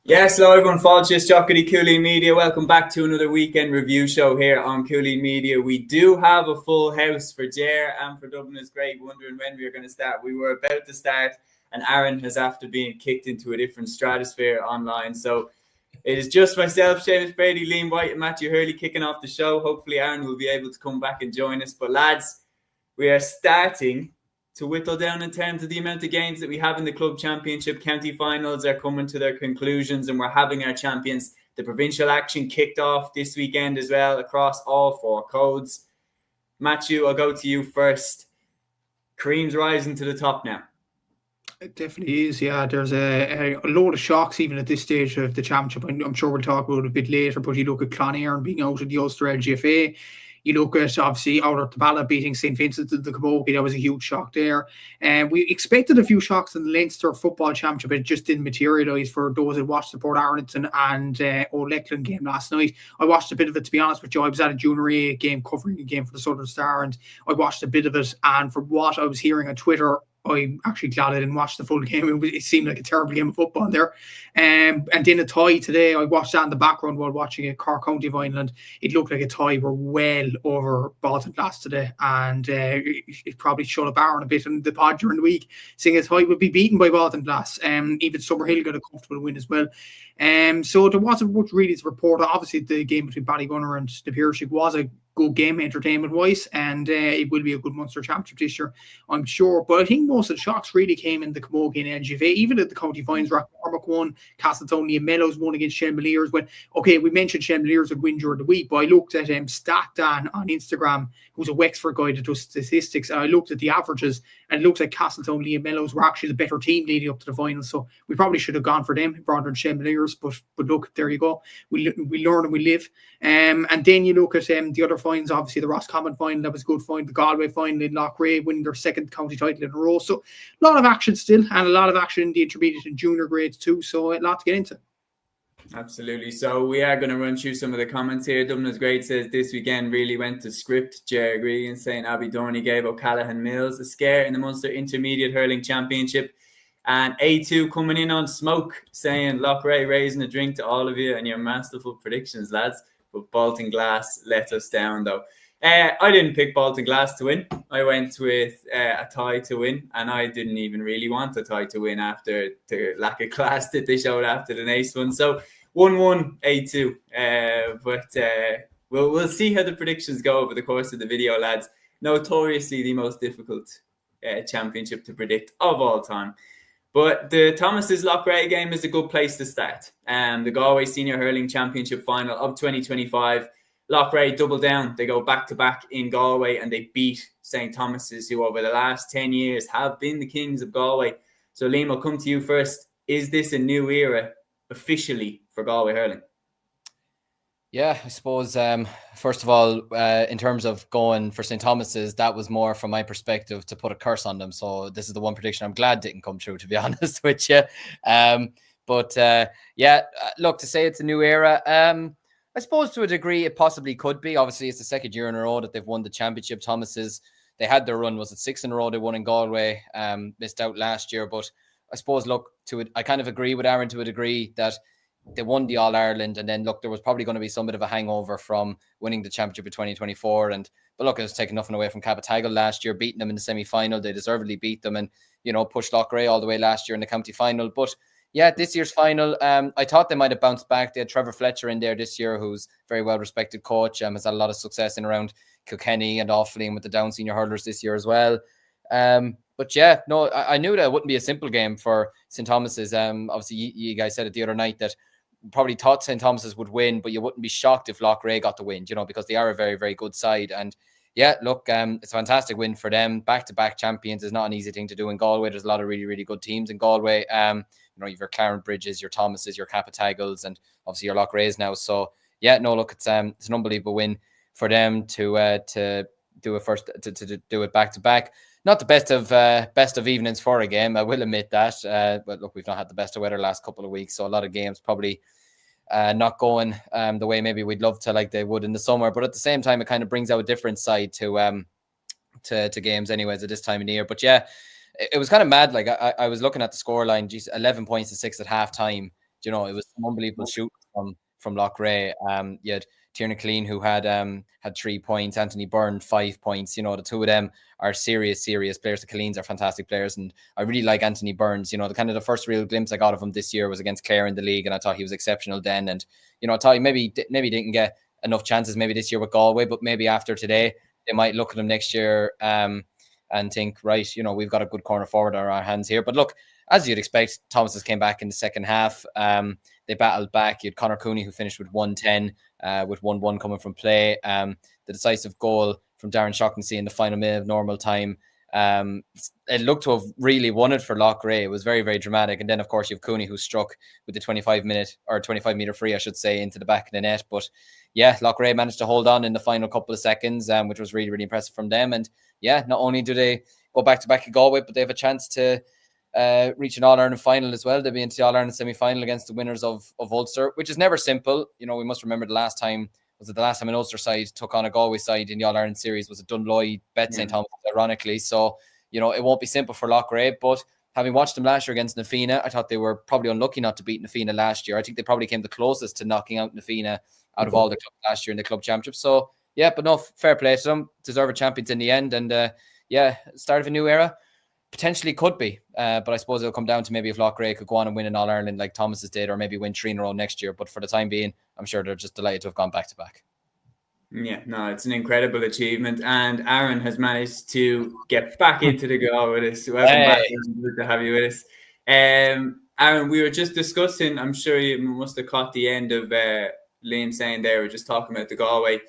Yes, hello everyone, Fáilte Chocolate Cúilín Media. Welcome back to another weekend review show here on Cúilín Media. We do have a full house for Ger and for Dublin is Great, wondering when we were going to start. We were about to start and Aaron has after being kicked into a different stratosphere online. So it is just myself, Séamus, Brady, Liam White and Matthew Hurley kicking off the show. Hopefully Aaron will be able to come back and join us. But lads, we are starting to whittle down in terms of the amount of games that we have in the club championship. County finals are coming to their conclusions and we're having our champions. The provincial action kicked off this weekend as well across all four codes. Matthew, I'll go to you first. Cream's rising to the top now. It definitely is, yeah. There's a load of shocks even at this stage of the championship. I'm sure we'll talk about it a bit later, but you look at Clonairon being out of the Ulster LGFA. You look at, obviously, out of the ballot beating St. Vincent and the Camogie. That was a huge shock there. And we expected a few shocks in the Leinster Football Championship. It just didn't materialise for those that watched the Port Arlington and O'Leckland game last night. I watched a bit of it, to be honest with you. I was at a Junior A game covering a game for the Southern Star, and I watched a bit of it. And from what I was hearing on Twitter, I'm actually glad I didn't watch the full game. It seemed like a terrible game of football there. And then a tie today. I watched that in the background while watching a Cork County final, and it looked like a tie were well over Ballygunner today. And it probably shut up Aaron a bit in the pod during the week, saying a tie would be beaten by Ballygunner. Even Summerhill got a comfortable win as well. So there wasn't much really to report. Obviously, the game between Ballygunner and Na Piarsaigh was a good game entertainment-wise, and it will be a good Munster Championship this year, I'm sure. But I think most of the shocks really came in the Camogie and LGFA, even at the county finals. Roscommon won, Castletown and Mellows won against Shenmaliers. When, okay, we mentioned Shenmaliers would win during the week, but I looked at Stat Dan on Instagram, who's a Wexford guy that does statistics, and I looked at the averages, and it looks like Castletown and Mellows were actually the better team leading up to the final, so we probably should have gone for them rather than Shenmaliers, but look, there you go. We learn and we live. And then you look at the other finals, obviously the Roscommon final, that was a good final, the Galway final in Loughrea, winning their second county title in a row. So a lot of action still, and a lot of action in the intermediate and junior grades too, so a lot to get into. Absolutely. So we are going to run through some of the comments here. Dublin's Great says this weekend really went to script. Jerry Gregan saying Abby Dorney gave O'Callaghan Mills a scare in the Munster Intermediate Hurling Championship. And A2 coming in on smoke saying Loughrea raising a drink to all of you and your masterful predictions, lads. But Ballygunner let us down though. I didn't pick Ballygunner to win. I went with a tie to win, and I didn't even really want a tie to win after the lack of class that they showed after the Nace one. So 1-1 A2. But we'll see how the predictions go over the course of the video, lads. Notoriously the most difficult championship to predict of all time. But the Thomas's Loughrea game is a good place to start. The Galway Senior Hurling Championship final of 2025. Loughrea double down. They go back-to-back in Galway and they beat St. Thomas's, who over the last 10 years have been the kings of Galway. So Liam, I'll come to you first. Is this a new era officially for Galway hurling? Yeah, I suppose, first of all, in terms of going for St. Thomas's, that was more from my perspective to put a curse on them. So this is the one prediction I'm glad didn't come true, to be honest with you. Look, to say it's a new era, I suppose to a degree it possibly could be. Obviously, it's the second year in a row that they've won the championship. Thomas's, they had their run, was it 6 in a row they won in Galway, missed out last year. But I suppose, look, I kind of agree with Aaron to a degree that they won the All-Ireland, and then look, there was probably going to be some bit of a hangover from winning the championship in 2024. But look, it was taking nothing away from Capitagle last year, beating them in the semi-final. They deservedly beat them and, pushed Loughrea all the way last year in the county final. But yeah, this year's final, I thought they might have bounced back. They had Trevor Fletcher in there this year, who's a very well-respected coach, has had a lot of success in around Kilkenny and Offaly with the down senior hurlers this year as well. But yeah, no, I knew that it wouldn't be a simple game for St. Thomas's. Obviously, you guys said it the other night that probably thought St. Thomas's would win, but you wouldn't be shocked if Loughrea got the win, because they are a very, very good side. And yeah, look, it's a fantastic win for them. Back-to-back champions is not an easy thing to do in Galway. There's a lot of really, really good teams in Galway. You've your Clarence Bridges, your Thomases, your Capitagles, and obviously your Loughrea's now. So yeah, no, look, it's an unbelievable win for them to do it first, to do it back-to-back. Not the best of evenings for a game, I will admit that. But look, we've not had the best of weather last couple of weeks, so a lot of games probably not going the way maybe we'd love to, like they would in the summer. But at the same time, it kind of brings out a different side to games anyways at this time of the year. But yeah, it was kind of mad. Like I was looking at the scoreline, 11 points to 6 at halftime. you know, it was some unbelievable shoot from Loughrea. You had Tiernan Cúilín, who had 3 points, Anthony Byrne 5 points. You know, the two of them are serious players. The Cúilíns are fantastic players, and I really like Anthony Burns. You know, the first real glimpse I got of him this year was against Clare in the league, and I thought he was exceptional then. And you know, I thought he maybe didn't get enough chances maybe this year with Galway, but maybe after today they might look at him next year and think, right, you know, we've got a good corner forward on our hands here. But look, as you'd expect, Thomas's came back in the second half. They battled back. You had Conor Cooney, who finished with 110, with 1-1 coming from play. The decisive goal from Darren Shaughnessy in the final minute of normal time. It looked to have really won it for Loughrea. It was very, very dramatic. And then, of course, you have Cooney, who struck with the 25-meter free, I should say, into the back of the net. But yeah, Loughrea managed to hold on in the final couple of seconds, which was really, really impressive from them. And yeah, not only do they go back-to-back at Galway, but they have a chance to reach an All-Ireland final as well. They'll be into the All-Ireland Semi Final against the winners of Ulster, which is never simple. You know, we must remember the last time an Ulster side took on a Galway side in the All-Ireland series was a Dunloy bet St. Thomas, ironically. So, you know, it won't be simple for Loughrea, but having watched them last year against Na Fianna, I thought they were probably unlucky not to beat Na Fianna last year. I think they probably came the closest to knocking out Na Fianna out of all the clubs last year in the club championship. So, yeah, but no, fair play to them. Deserved champions in the end. And, start of a new era. Potentially could be, but I suppose it'll come down to maybe if Loughrea could go on and win an All-Ireland like Thomas's did, or maybe win 3 in a row next year. But for the time being, I'm sure they're just delighted to have gone back-to-back. Yeah, no, it's an incredible achievement, and Aaron has managed to get back into the goal with us. Welcome back. Good to have you with us. Aaron, we were just discussing, I'm sure you must have caught the end of Liam saying there, we're just talking about the Galway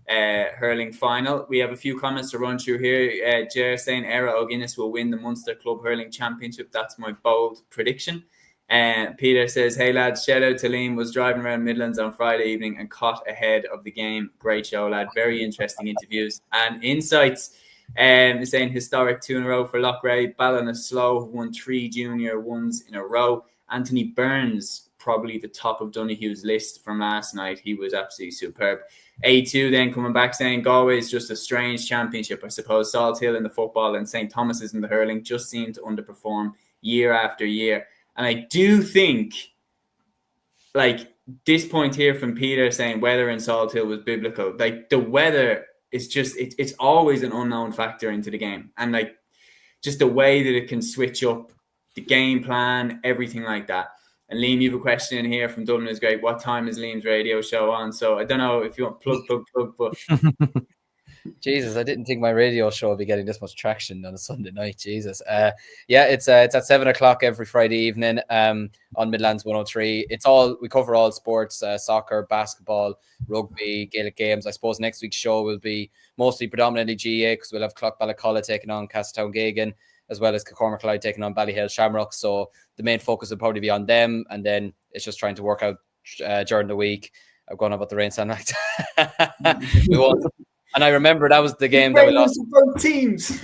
hurling final. We have a few comments to run through here. Jer saying Éire O'Guinness will win the Munster Club Hurling Championship. That's my bold prediction. Peter says, hey lads, shout out to Liam, was driving around Midlands on Friday evening and caught ahead of the game. Great show, lad. Very interesting interviews and insights. Saying historic 2 in a row for Loughrea. Ballygunner who won 3 junior ones in a row. Anthony Burns, probably the top of Donoghue's list from last night. He was absolutely superb. A2 then coming back saying Galway is just a strange championship. I suppose Salt Hill in the football and St. Thomas's in the hurling just seem to underperform year after year. And I do think, like, this point here from Peter saying weather in Salt Hill was biblical. Like, the weather is just, it's always an unknown factor into the game. And, like, just the way that it can switch up the game plan, everything like that. And Liam, you have a question in here from Dublin is great. What time is Liam's radio show on? So I don't know if you want plug, but... Jesus, I didn't think my radio show would be getting this much traction on a Sunday night. Jesus. It's at 7:00 every Friday evening on Midlands 103. We cover all sports, soccer, basketball, rugby, Gaelic games. I suppose next week's show will be mostly predominantly GAA because we'll have Clough-Ballacolla taking on Castatown-Gagan, as well as Kilmacud taking on Ballyhale Shamrock. So the main focus will probably be on them, and then it's just trying to work out during the week. I'm going on about the rain sound like we won't. And I remember that was the game that we lost. Both teams.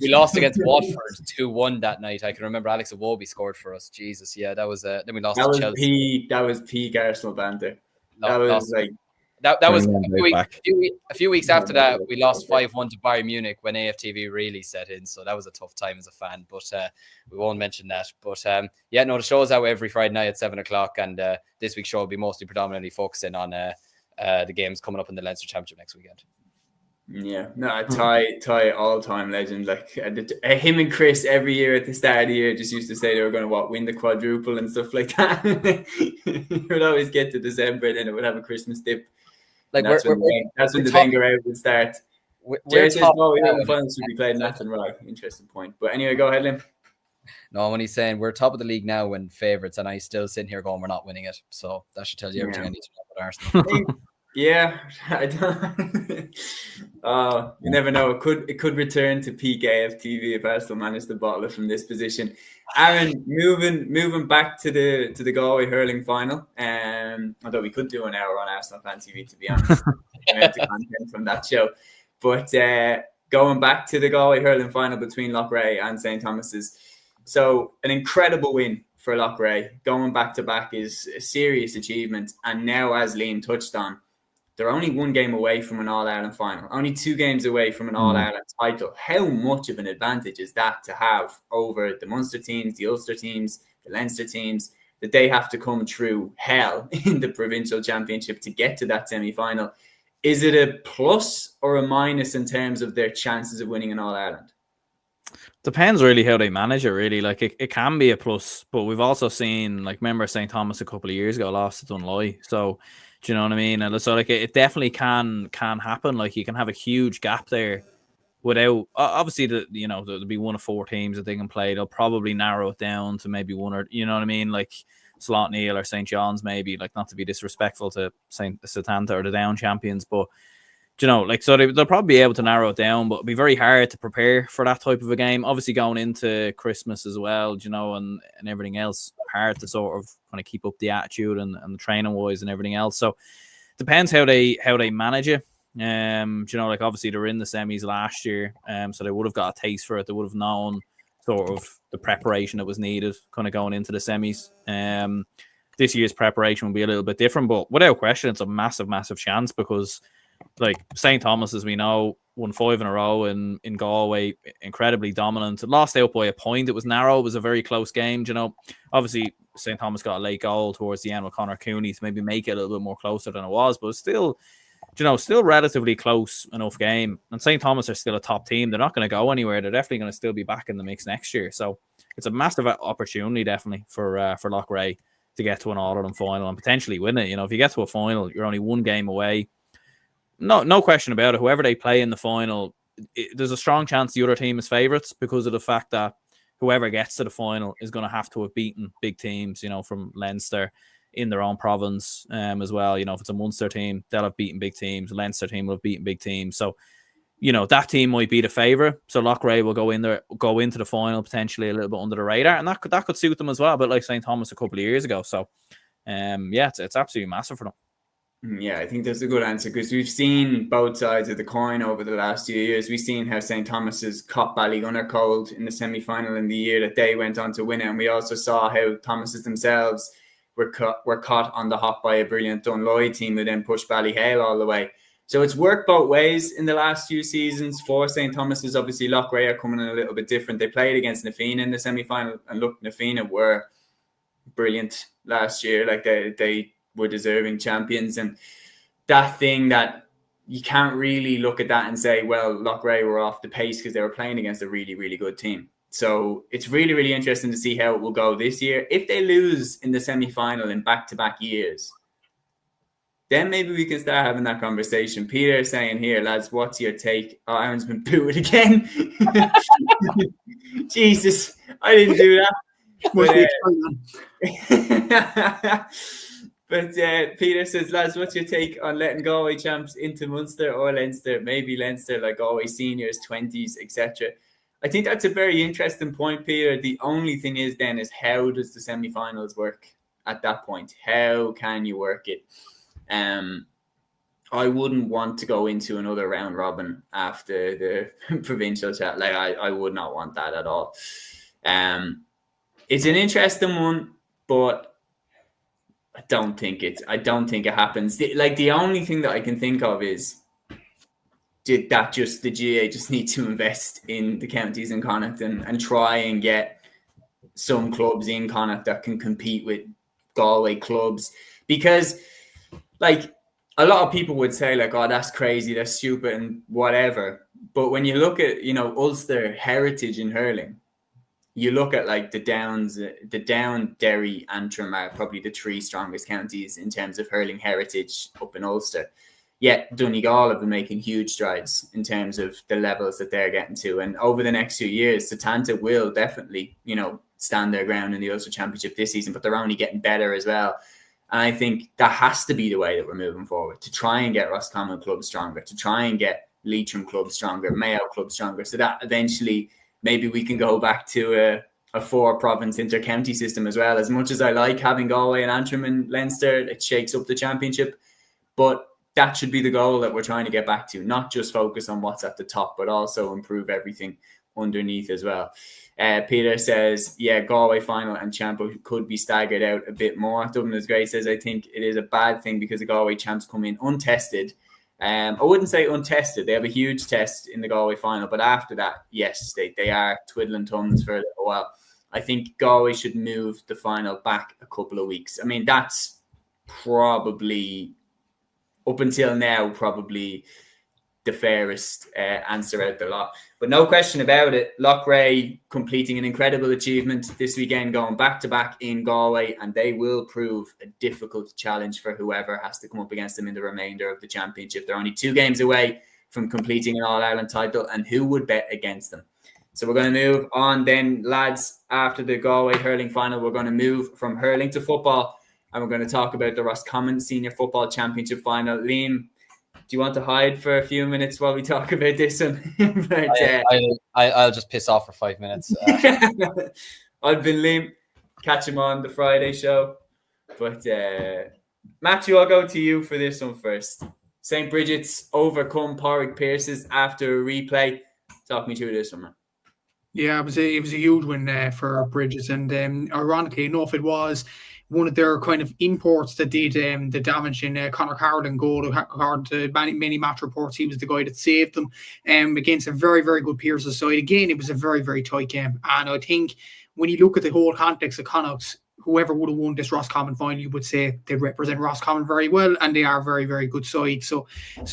We lost against Watford 2-1 that night. I can remember Alex Iwobi scored for us. Jesus, yeah, that was. Then we lost to Chelsea. That was peak Arsenal banter. That was a few weeks after that. We lost 5-1 to Bayern Munich when AFTV really set in. So that was a tough time as a fan. But we won't mention that. But the show's out every Friday night at 7:00, and this week's show will be mostly predominantly focusing on the games coming up in the Leinster Championship next weekend. Yeah, no, Ty all-time legend. Like him and Chris every year at the start of the year just used to say they were going to win the quadruple and stuff like that. It would always get to December and then it would have a Christmas dip. Like that's when the Wenger out would start. Jerry says no, we haven't finals should be played nothing right. Interesting point. But anyway, go ahead, Liam. No, when he's saying we're top of the league now and favourites, and I still sitting here going we're not winning it. So that should tell you everything I need to know about Arsenal. Yeah, I don't. You never know. It could return to peak AFTV if Arsenal managed to bottle it from this position. Aaron, moving back to the Galway hurling final. Although we could do an hour on Arsenal Fan TV, to be honest, the content from that show. But going back to the Galway hurling final between Loughrea and St. Thomas's. So an incredible win for Loughrea. Going back to back is a serious achievement. And now, as Liam touched on, they're only 1 game away from an All-Ireland final, only 2 games away from an All-Ireland title. How much of an advantage is that to have over the Munster teams, the Ulster teams, the Leinster teams? that they have to come through hell in the provincial championship to get to that semi-final. Is it a plus or a minus in terms of their chances of winning an All-Ireland? Depends really how they manage it, really. Like, it can be a plus, but we've also seen, like, remember St. Thomas a couple of years ago lost to Dunloy. So, do you know what I mean? And so, like, it definitely can happen. Like, you can have a huge gap there without, obviously, there'll be one of 4 teams that they can play. They'll probably narrow it down to maybe one, or, you know what I mean? Like Slot Neil or St. John's, maybe, like, not to be disrespectful to St. Satanta or the Down champions, but, you know, like, so they'll probably be able to narrow it down, but it'll be very hard to prepare for that type of a game. Obviously, going into Christmas as well, you know, and everything else, hard to sort of kind of keep up the attitude and the training wise and everything else. So depends how they manage it. You know, like, obviously they're in the semis last year, so they would have got a taste for it. They would have known sort of the preparation that was needed kind of going into the semis. This year's preparation will be a little bit different, but without question, it's a massive chance, because, like, St. Thomas, as we know, won 5 in a row in Galway, incredibly dominant. It lost out by a point. It was narrow. It was a very close game. You know, obviously St. Thomas got a late goal towards the end with Conor Cooney to maybe make it a little bit more closer than it was, but still, you know, still relatively close enough game. And St. Thomas are still a top team. They're not going to go anywhere. They're definitely going to still be back in the mix next year. So it's a massive opportunity, definitely, for Loughrea to get to an All-Ireland final and potentially win it. You know, if you get to a final, you're only one game away. No question about it. Whoever they play in the final, there's a strong chance the other team is favourites, because of the fact that whoever gets to the final is going to have to have beaten big teams, you know, from Leinster in their own province as well. You know, if it's a Munster team, they'll have beaten big teams. A Leinster team will have beaten big teams. So, you know, that team might be the favourite. So Loughrea will go into the final potentially a little bit under the radar, and that could suit them as well. But like St. Thomas a couple of years ago. So, yeah, it's absolutely massive for them. Yeah, I think that's a good answer, because we've seen both sides of the coin over the last few years. We've seen how St. Thomas's caught Ballygunner cold in the semi-final in the year that they went on to win it, and we also saw how Thomas's themselves were caught on the hop by a brilliant Dunloy team who then pushed Ballyhale all the way. So it's worked both ways in the last few seasons for St. Thomas's. Obviously, Loughrea coming in a little bit different. They played against Na Fianna in the semi-final, and look, Na Fianna were brilliant last year. Like, they were deserving champions, and that thing that you can't really look at that and say, well, Loughrea were off the pace, because they were playing against a really, really good team. So it's really, really interesting to see how it will go this year. If they lose in the semi-final in back-to-back years, then maybe we can start having that conversation. Peter is saying here, lads, what's your take? Oh, Aaron's been booed again. Jesus, I didn't do that. But Peter says, lads, what's your take on letting Galway champs into Munster or Leinster? Maybe Leinster, like Galway seniors, 20s, etc. I think that's a very interesting point, Peter. The only thing is then is, how does the semi-finals work at that point? How can you work it? I wouldn't want to go into another round robin after the provincial chat. Like, I would not want that at all. It's an interesting one, but I don't think it happens. The only thing that I can think of is, the GA just need to invest in the counties in Connacht and try and get some clubs in Connacht that can compete with Galway clubs, because, like, a lot of people would say, like, oh, that's crazy, that's stupid and whatever. But when you look at, you know, Ulster heritage in hurling, you look at, like, the Down, Derry, Antrim are probably the 3 strongest counties in terms of hurling heritage up in Ulster. Yet Donegal have been making huge strides in terms of the levels that they're getting to. And over the next few years, Satanta will definitely, you know, stand their ground in the Ulster Championship this season, but they're only getting better as well. And I think that has to be the way that we're moving forward, to try and get Roscommon clubs stronger, to try and get Leitrim clubs stronger, Mayo clubs stronger, so that eventually maybe we can go back to a 4-province inter-county system as well. As much as I like having Galway and Antrim and Leinster, it shakes up the championship. But that should be the goal that we're trying to get back to, not just focus on what's at the top, but also improve everything underneath as well. Peter says, yeah, Galway final and champ could be staggered out a bit more. Dublin's Great says, I think it is a bad thing because the Galway champs come in untested. I wouldn't say untested. They have a huge test in the Galway final, but after that, yes, they are twiddling thumbs for a little while. I think Galway should move the final back a couple of weeks. I mean, that's probably, up until now, probably the fairest answer out the lot. But no question about it, Loughrea completing an incredible achievement this weekend, going back-to-back in Galway, and they will prove a difficult challenge for whoever has to come up against them in the remainder of the championship. They're only 2 games away from completing an All-Ireland title, and who would bet against them? So we're going to move on then, lads. After the Galway hurling final, we're going to move from hurling to football, and we're going to talk about the Roscommon Senior Football Championship final. Liam, do you want to hide for a few minutes while we talk about this one? I'll just piss off for 5 minutes. I've been Liam. Catch him on the Friday show. But Matthew, I'll go to you for this one first. St. Brigid's overcome Pádraig Pearse's after a replay. Talk me through this one, man. Yeah, it was a huge win for Brigids, and ironically enough, it was one of their kind of imports that did the damage in Conor Carlin goal. According to many match reports, he was the guy that saved them against a very, very good Pearse's side. Again, it was a very, very tight game, and I think when you look at the whole context of Connacht's, whoever would have won this Roscommon final, you would say they represent Roscommon very well, and they are a very, very good side. So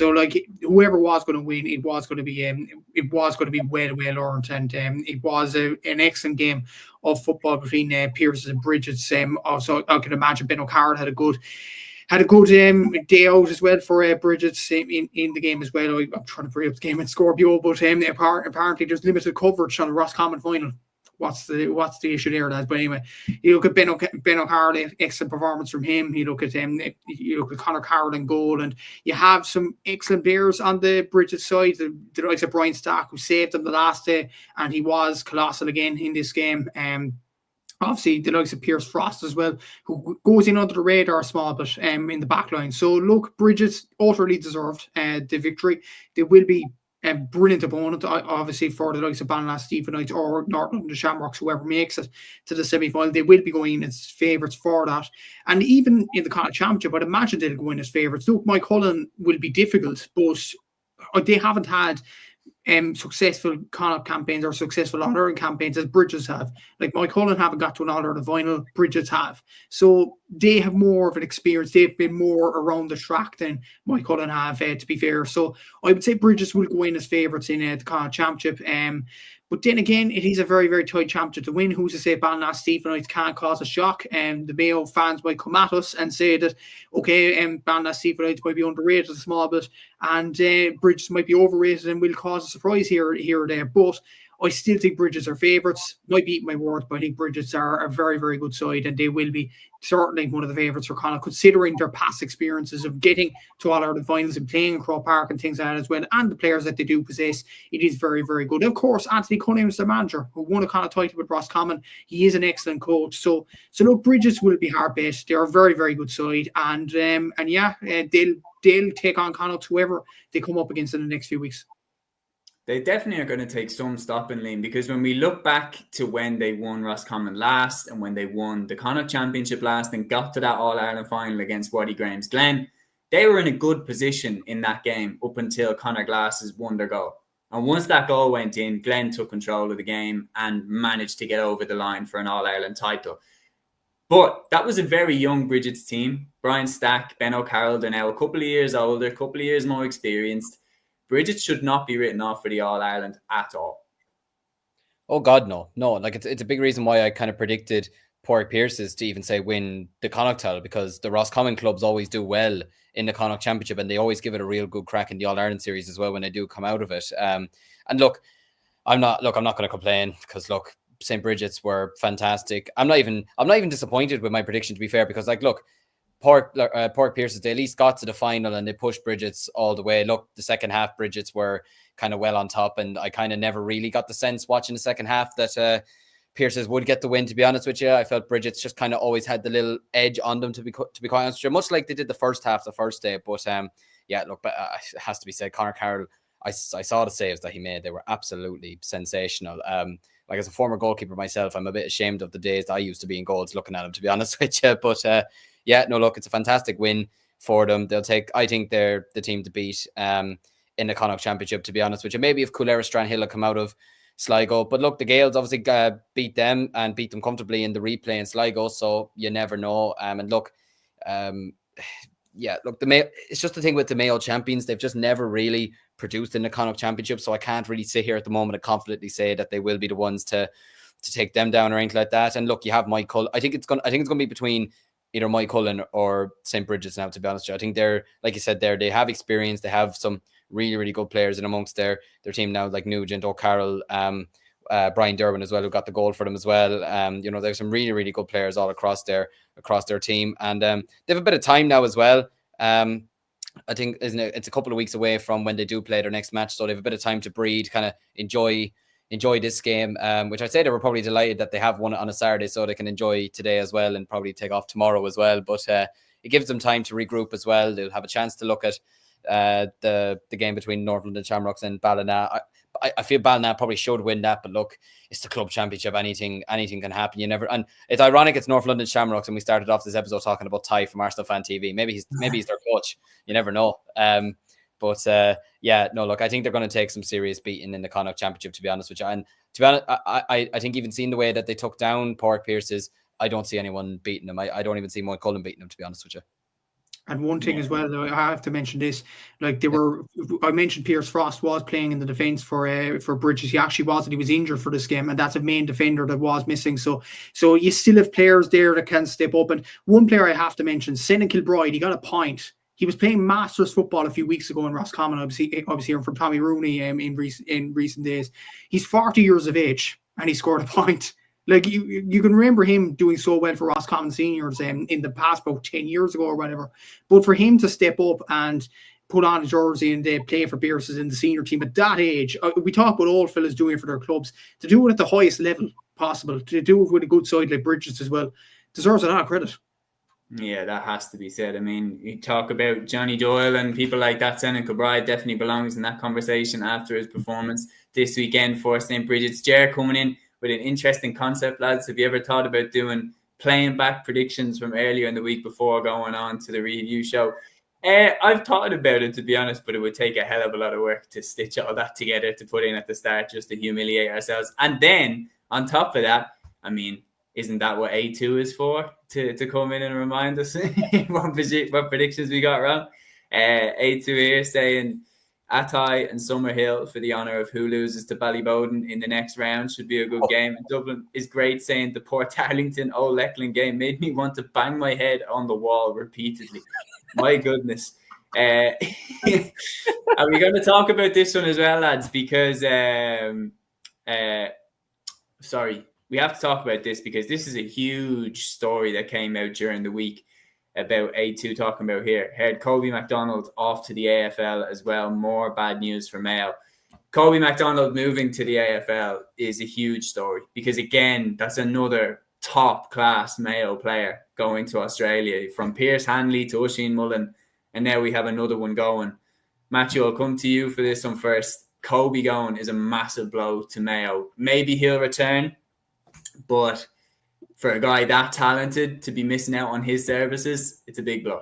like whoever was going to win, it was going to be well earned, and it was an excellent game of football between Pearse's and Brigids. Also, I can imagine Ben O'Carroll had a good day out as well for Brigids in the game as well. I'm trying to bring up the game in Scorpio, but apparently there's limited coverage on the Roscommon final. What's the issue there, lads? But anyway, you look at Ben O'Carroll, excellent performance from him. You look at Conor Carroll in goal, and you have some excellent players on the Brigid side. The likes of Brian Stack, who saved them the last day, and he was colossal again in this game. Obviously, the likes of Pierce Frost as well, who goes in under the radar a small bit in the back line. So look, Brigids utterly deserved the victory. They will be a brilliant opponent, obviously, for the likes of Ballygunner Stephenites or North London Shamrocks, whoever makes it to the semi-final. They will be going in as favourites for that. And even in the Connacht Championship, I'd imagine they'll go in as favourites. Look, Mike Cullen will be difficult, but they haven't had successful Connacht campaigns or successful All-Ireland campaigns as Brigids have. Like Mike Cullen haven't got to an All-Ireland final, Brigids have. So they have more of an experience. They've been more around the track than Mike Cullen have, to be fair. So I would say Brigids will go in as favourites in the Connacht Championship. But then again, it is a very, very tight championship to win. Who's to say Ballygunner Stephenites can't cause a shock? The Mayo fans might come at us and say that, okay, Ballygunner Stephenites might be underrated a small bit, and Brigids might be overrated and will cause a surprise here or there. But I still think Brigids are favourites. Might be eating my words, but I think Brigids are a very, very good side, and they will be certainly one of the favourites for Connacht, considering their past experiences of getting to All-Ireland finals and playing in Croke Park and things like that as well, and the players that they do possess. It is very, very good. Of course, Anthony Cunningham is the manager, who won a Connacht title with Roscommon. He is an excellent coach. So look, Brigids will be hard bet. They are a very, very good side, and they'll take on Connacht, whoever they come up against in the next few weeks. They definitely are going to take some stopping, Liam, because when we look back to when they won Roscommon last and when they won the Connacht Championship last and got to that All-Ireland final against Waddy Graham's Glen, they were in a good position in that game up until Conor Glass's won their goal. And once that goal went in, Glen took control of the game and managed to get over the line for an All-Ireland title. But that was a very young Brigids team. Brian Stack, Ben O'Carroll, they're now a couple of years older, a couple of years more experienced. Brigids should not be written off for the All-Ireland at all. Oh God, no. Like it's a big reason why I kind of predicted Pádraig Pearse's to even say win the Connacht title, because the Roscommon clubs always do well in the Connacht Championship, and they always give it a real good crack in the All-Ireland series as well when they do come out of it. And look, I'm not going to complain, because look, St. Brigids were fantastic. I'm not even disappointed with my prediction, to be fair, because like look, Pádraig Pearse, they at least got to the final and they pushed Brigids all the way. Look, the second half, Brigids were kind of well on top, and I kind of never really got the sense watching the second half that Pearse's would get the win, to be honest with you. I felt Brigids just kind of always had the little edge on them, to be quite honest with you, much like they did the first half, the first day. But yeah, look, but it has to be said, Conor Carroll, I saw the saves that he made. They were absolutely sensational. Like as a former goalkeeper myself, I'm a bit ashamed of the days that I used to be in goals looking at him, to be honest with you. But yeah, no, look, it's a fantastic win for them. I think they're the team to beat in the Connacht Championship, to be honest with you. Maybe if Cúilín Strandhill had come out of Sligo. But look, the Gaels obviously beat them and beat them comfortably in the replay in Sligo, so you never know. And look, look, it's just the thing with the Mayo champions. They've just never really produced in the Connacht Championship, so I can't really sit here at the moment and confidently say that they will be the ones to take them down or anything like that. And look, you have Mike Cullen. I think it's going to be between either Mike Cullen or St. Brigids now, to be honest with you. I think they're, like you said there, they have experience. They have some really, really good players in amongst their team now, like Nugent, O'Carroll, Brian Derwin as well, who got the goal for them as well. There's some really, really good players all across their team. And they have a bit of time now as well. I think it's a couple of weeks away from when they do play their next match, so they have a bit of time to breathe, kind of enjoy this game, which I'd say they were probably delighted that they have won it on a Saturday, so they can enjoy today as well and probably take off tomorrow as well. But it gives them time to regroup as well. They'll have a chance to look at the game between North London Shamrocks and Ballina. I feel Ballina probably should win that, but look, it's the club championship. Anything can happen. And it's ironic it's North London Shamrocks, and we started off this episode talking about Ty from Arsenal Fan TV. Maybe he's their coach. You never know. Look, I think they're going to take some serious beating in the Connacht Championship, to be honest with you. And to be honest, I think even seeing the way that they took down Pádraig Pearses, I don't see anyone beating them. I don't even see Mike Cullen beating them, to be honest with you. And one thing as well, though, I have to mention this. Like I mentioned Pierce Frost was playing in the defence for Brigids. He actually wasn't. He was injured for this game, and that's a main defender that was missing. So you still have players there that can step up. And one player I have to mention, Senan Kilbride, he got a point. He was playing Masters football a few weeks ago in Roscommon. Obviously hearing from Tommy Rooney in recent days. He's 40 years of age, and he scored a point. Like you can remember him doing so well for Roscommon seniors in the past, about 10 years ago or whatever. But for him to step up and put on a jersey and play for Pearses in the senior team at that age, we talk about old fellas doing it for their clubs. To do it at the highest level possible, to do it with a good side like Brigids as well, deserves a lot of credit. Yeah, that has to be said. I mean, you talk about Johnny Doyle and people like that. Senan Kilbride definitely belongs in that conversation after his performance this weekend for St. Brigids. Ger coming in with an interesting concept, lads. Have you ever thought about playing back predictions from earlier in the week before going on to the review show? I've thought about it, to be honest, but it would take a hell of a lot of work to stitch all that together to put in at the start just to humiliate ourselves. And then, on top of that, I mean, isn't that what A2 is for? To come in and remind us what predictions we got wrong? A2 here saying Athy and Summerhill for the honour of who loses to Ballyboden in the next round should be a good game. And Dublin is great, saying the Port Darlington Old Leckland game made me want to bang my head on the wall repeatedly. My goodness. Are we going to talk about this one as well, lads? Because, we have to talk about this because this is a huge story that came out during the week about A2 talking about here. Heard Colby MacDonald off to the AFL as well. More bad news for Mayo. Colby MacDonald moving to the AFL is a huge story because, again, that's another top-class Mayo player going to Australia. From Pierce Hanley to Oisin Mullen, and now we have another one going. Matthew, I'll come to you for this one first. Colby going is a massive blow to Mayo. Maybe he'll return, but for a guy that talented to be missing out on his services, it's a big blow.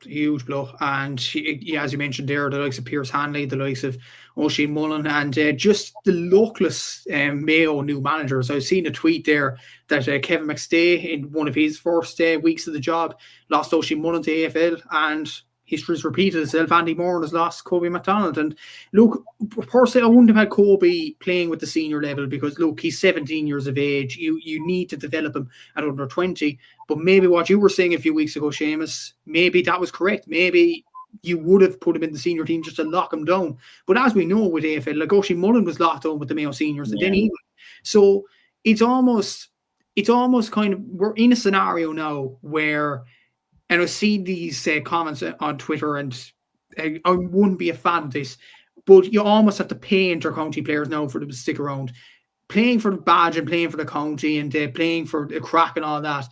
A huge blow. And as you mentioned there, the likes of Pierce Hanley, the likes of Oisin Mullen, and just the luckless Mayo new managers. I've seen a tweet there that Kevin McStay, in one of his first weeks of the job, lost Oisin Mullen to AFL, and history's repeated itself. Andy Moran has lost Colby MacDonald. And look, personally, I wouldn't have had Colby playing with the senior level because, look, he's 17 years of age. You need to develop him at under 20. But maybe what you were saying a few weeks ago, Séamus, maybe that was correct. Maybe you would have put him in the senior team just to lock him down. But as we know with AFL, like Oisin Mullen was locked down with the Mayo seniors, and then he went. So it's almost kind of, we're in a scenario now where, and I've seen these comments on Twitter, and I wouldn't be a fan of this, but you almost have to pay inter-county players now for them to stick around. Playing for the badge and playing for the county and playing for the crack and all that,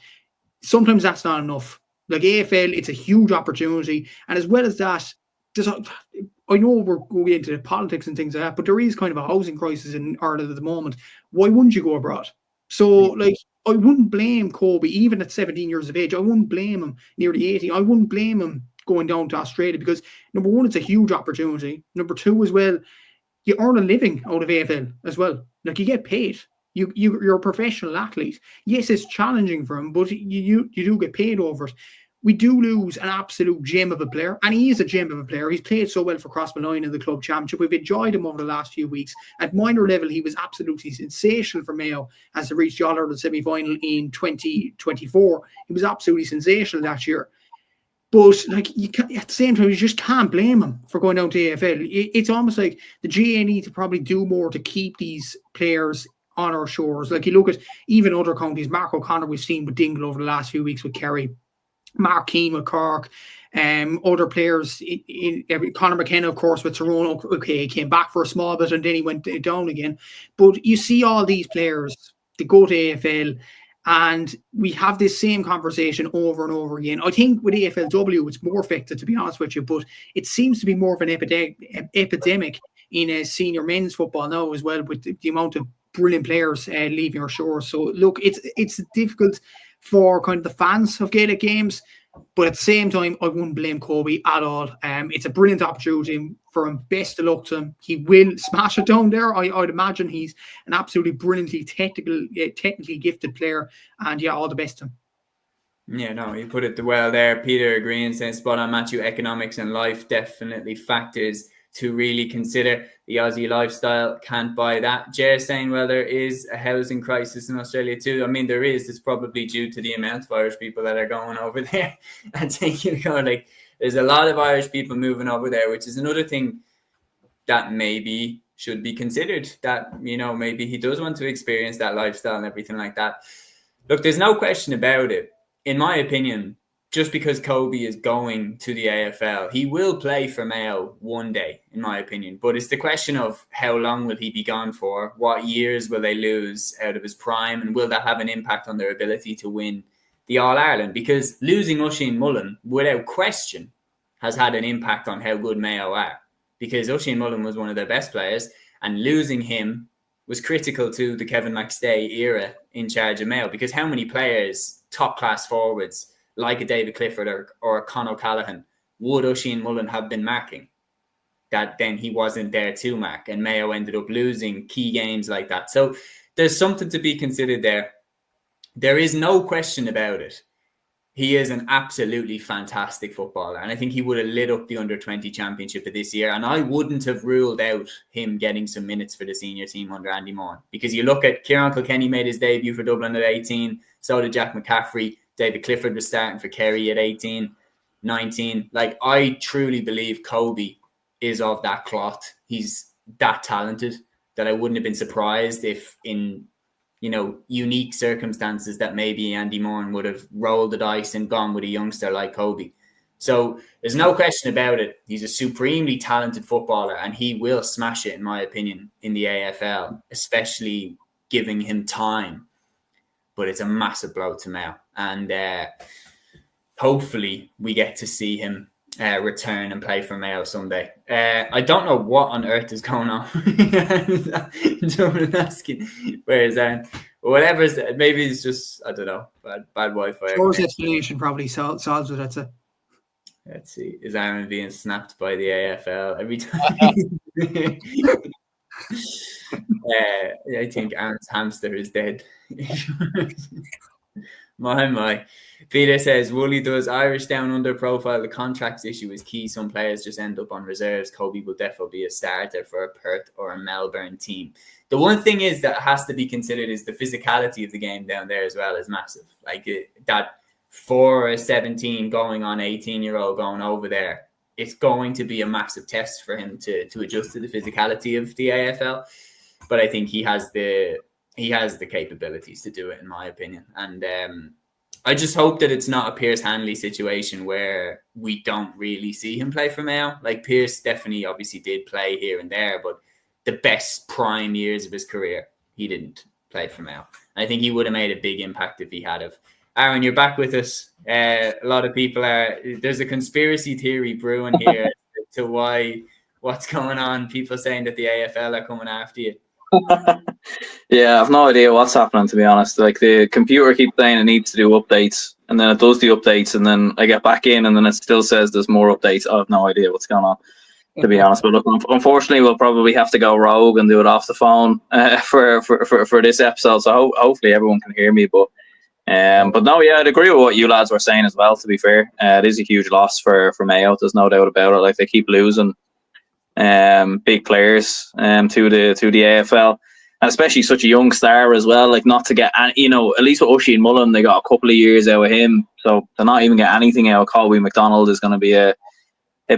sometimes that's not enough. Like AFL, it's a huge opportunity. And as well as that, I know we're going into politics and things like that, but there is kind of a housing crisis in Ireland at the moment. Why wouldn't you go abroad? So, I wouldn't blame Colby, even at 17 years of age. I wouldn't blame him nearly 80. I wouldn't blame him going down to Australia because, number one, it's a huge opportunity. Number two, as well, you earn a living out of AFL as well. Like, you get paid. You're a professional athlete. Yes, it's challenging for him, but you do get paid over it. We do lose an absolute gem of a player, and he is a gem of a player. He's played so well for Crossmaglen in the club championship. We've enjoyed him over the last few weeks. At minor level, he was absolutely sensational for Mayo as they reached the All-Ireland Semi Final in 2024. He was absolutely sensational that year. But like, at the same time, you just can't blame him for going down to AFL. It's almost like the GA need to probably do more to keep these players on our shores. Like, you look at even other counties, Mark O'Connor we've seen with Dingle over the last few weeks with Kerry, Mark Keane with Cork, other players, Conor McKenna, of course, with Tyrone. Okay, he came back for a small bit and then he went down again. But you see all these players, they go to AFL, and we have this same conversation over and over again. I think with AFLW, it's more affected, to be honest with you, but it seems to be more of an epidemic in senior men's football now as well, with the amount of brilliant players leaving our shores. So look, it's difficult for kind of the fans of Gaelic games, but at the same time, I wouldn't blame Kobe at all. It's a brilliant opportunity for him. Best of luck to him. He will smash it down there. I'd imagine he's an absolutely brilliantly technically gifted player, and yeah, all the best to him. Yeah, no, you put it well there. Peter agreeing, saying spot on, Matthew. Economics and life definitely factors to really consider. The Aussie lifestyle can't buy that. Jer saying, well, there is a housing crisis in Australia too. I mean, there is. It's probably due to the amount of Irish people that are going over there and taking, like, there's a lot of Irish people moving over there, which is another thing that maybe should be considered, that, you know, maybe he does want to experience that lifestyle and everything like that. Look, there's no question about it. In my opinion, just because Kobe is going to the AFL, he will play for Mayo one day, in my opinion. But it's the question of how long will he be gone for? What years will they lose out of his prime? And will that have an impact on their ability to win the All-Ireland? Because losing Oisin Mullen, without question, has had an impact on how good Mayo are. Because Oisin Mullen was one of their best players, and losing him was critical to the Kevin McStay era in charge of Mayo. Because how many players, top-class forwards, like a David Clifford or a Con O'Callaghan, would Oisin Mullen have been marking that then he wasn't there to mark, and Mayo ended up losing key games like that? So there's something to be considered there. There is no question about it. He is an absolutely fantastic footballer, and I think he would have lit up the under-20 championship of this year, and I wouldn't have ruled out him getting some minutes for the senior team under Andy Moore, because you look at Kieran Kilkenny made his debut for Dublin at 18, so did Jack McCaffrey. David Clifford was starting for Kerry at 18, 19. Like, I truly believe Kobe is of that cloth. He's that talented that I wouldn't have been surprised if in, you know, unique circumstances that maybe Andy Moran would have rolled the dice and gone with a youngster like Kobe. So there's no question about it. He's a supremely talented footballer, and he will smash it, in my opinion, in the AFL, especially giving him time. But it's a massive blow to Mayo. And hopefully we get to see him return and play for Mayo someday. I don't know what on earth is going on. Asking where is that? Whatever is that? Maybe it's just, I don't know, bad Wi-Fi. Short explanation probably solves it. That's it. Let's see. Is Aaron being snapped by the AFL every time? I think Aaron's hamster is dead. My. Peter says, Woolley does Irish down under profile. The contracts issue is key. Some players just end up on reserves. Kobe will definitely be a starter for a Perth or a Melbourne team. The one thing is that has to be considered is the physicality of the game down there as well is massive. Like that 4 or 17 going on 18-year-old going over there, it's going to be a massive test for him to adjust to the physicality of the AFL. But I think he has the capabilities to do it, in my opinion. And I just hope that it's not a Pierce Hanley situation where we don't really see him play for Mayo. Like, Pierce definitely obviously did play here and there, but the best prime years of his career, he didn't play for Mayo. I think he would have made a big impact if he had have. Aaron, you're back with us. A lot of people there's a conspiracy theory brewing here to what's going on. People saying that the AFL are coming after you. Yeah, I've no idea what's happening, to be honest. Like, the computer keeps saying it needs to do updates, and then it does the updates, and then I get back in, and then it still says there's more updates. I have no idea what's going on. to be honest. But look, unfortunately, we'll probably have to go rogue and do it off the phone for this episode. So hopefully everyone can hear me. But no, yeah, I'd agree with what you lads were saying as well. To be fair, it is a huge loss for Mayo. There's no doubt about it. Like, they keep losing big players to the AFL. And especially such a young star as well, like, not to get any, at least with Ushie and Mullen, they got a couple of years out of him. So to not even get anything out of Colby McDonald is going to be a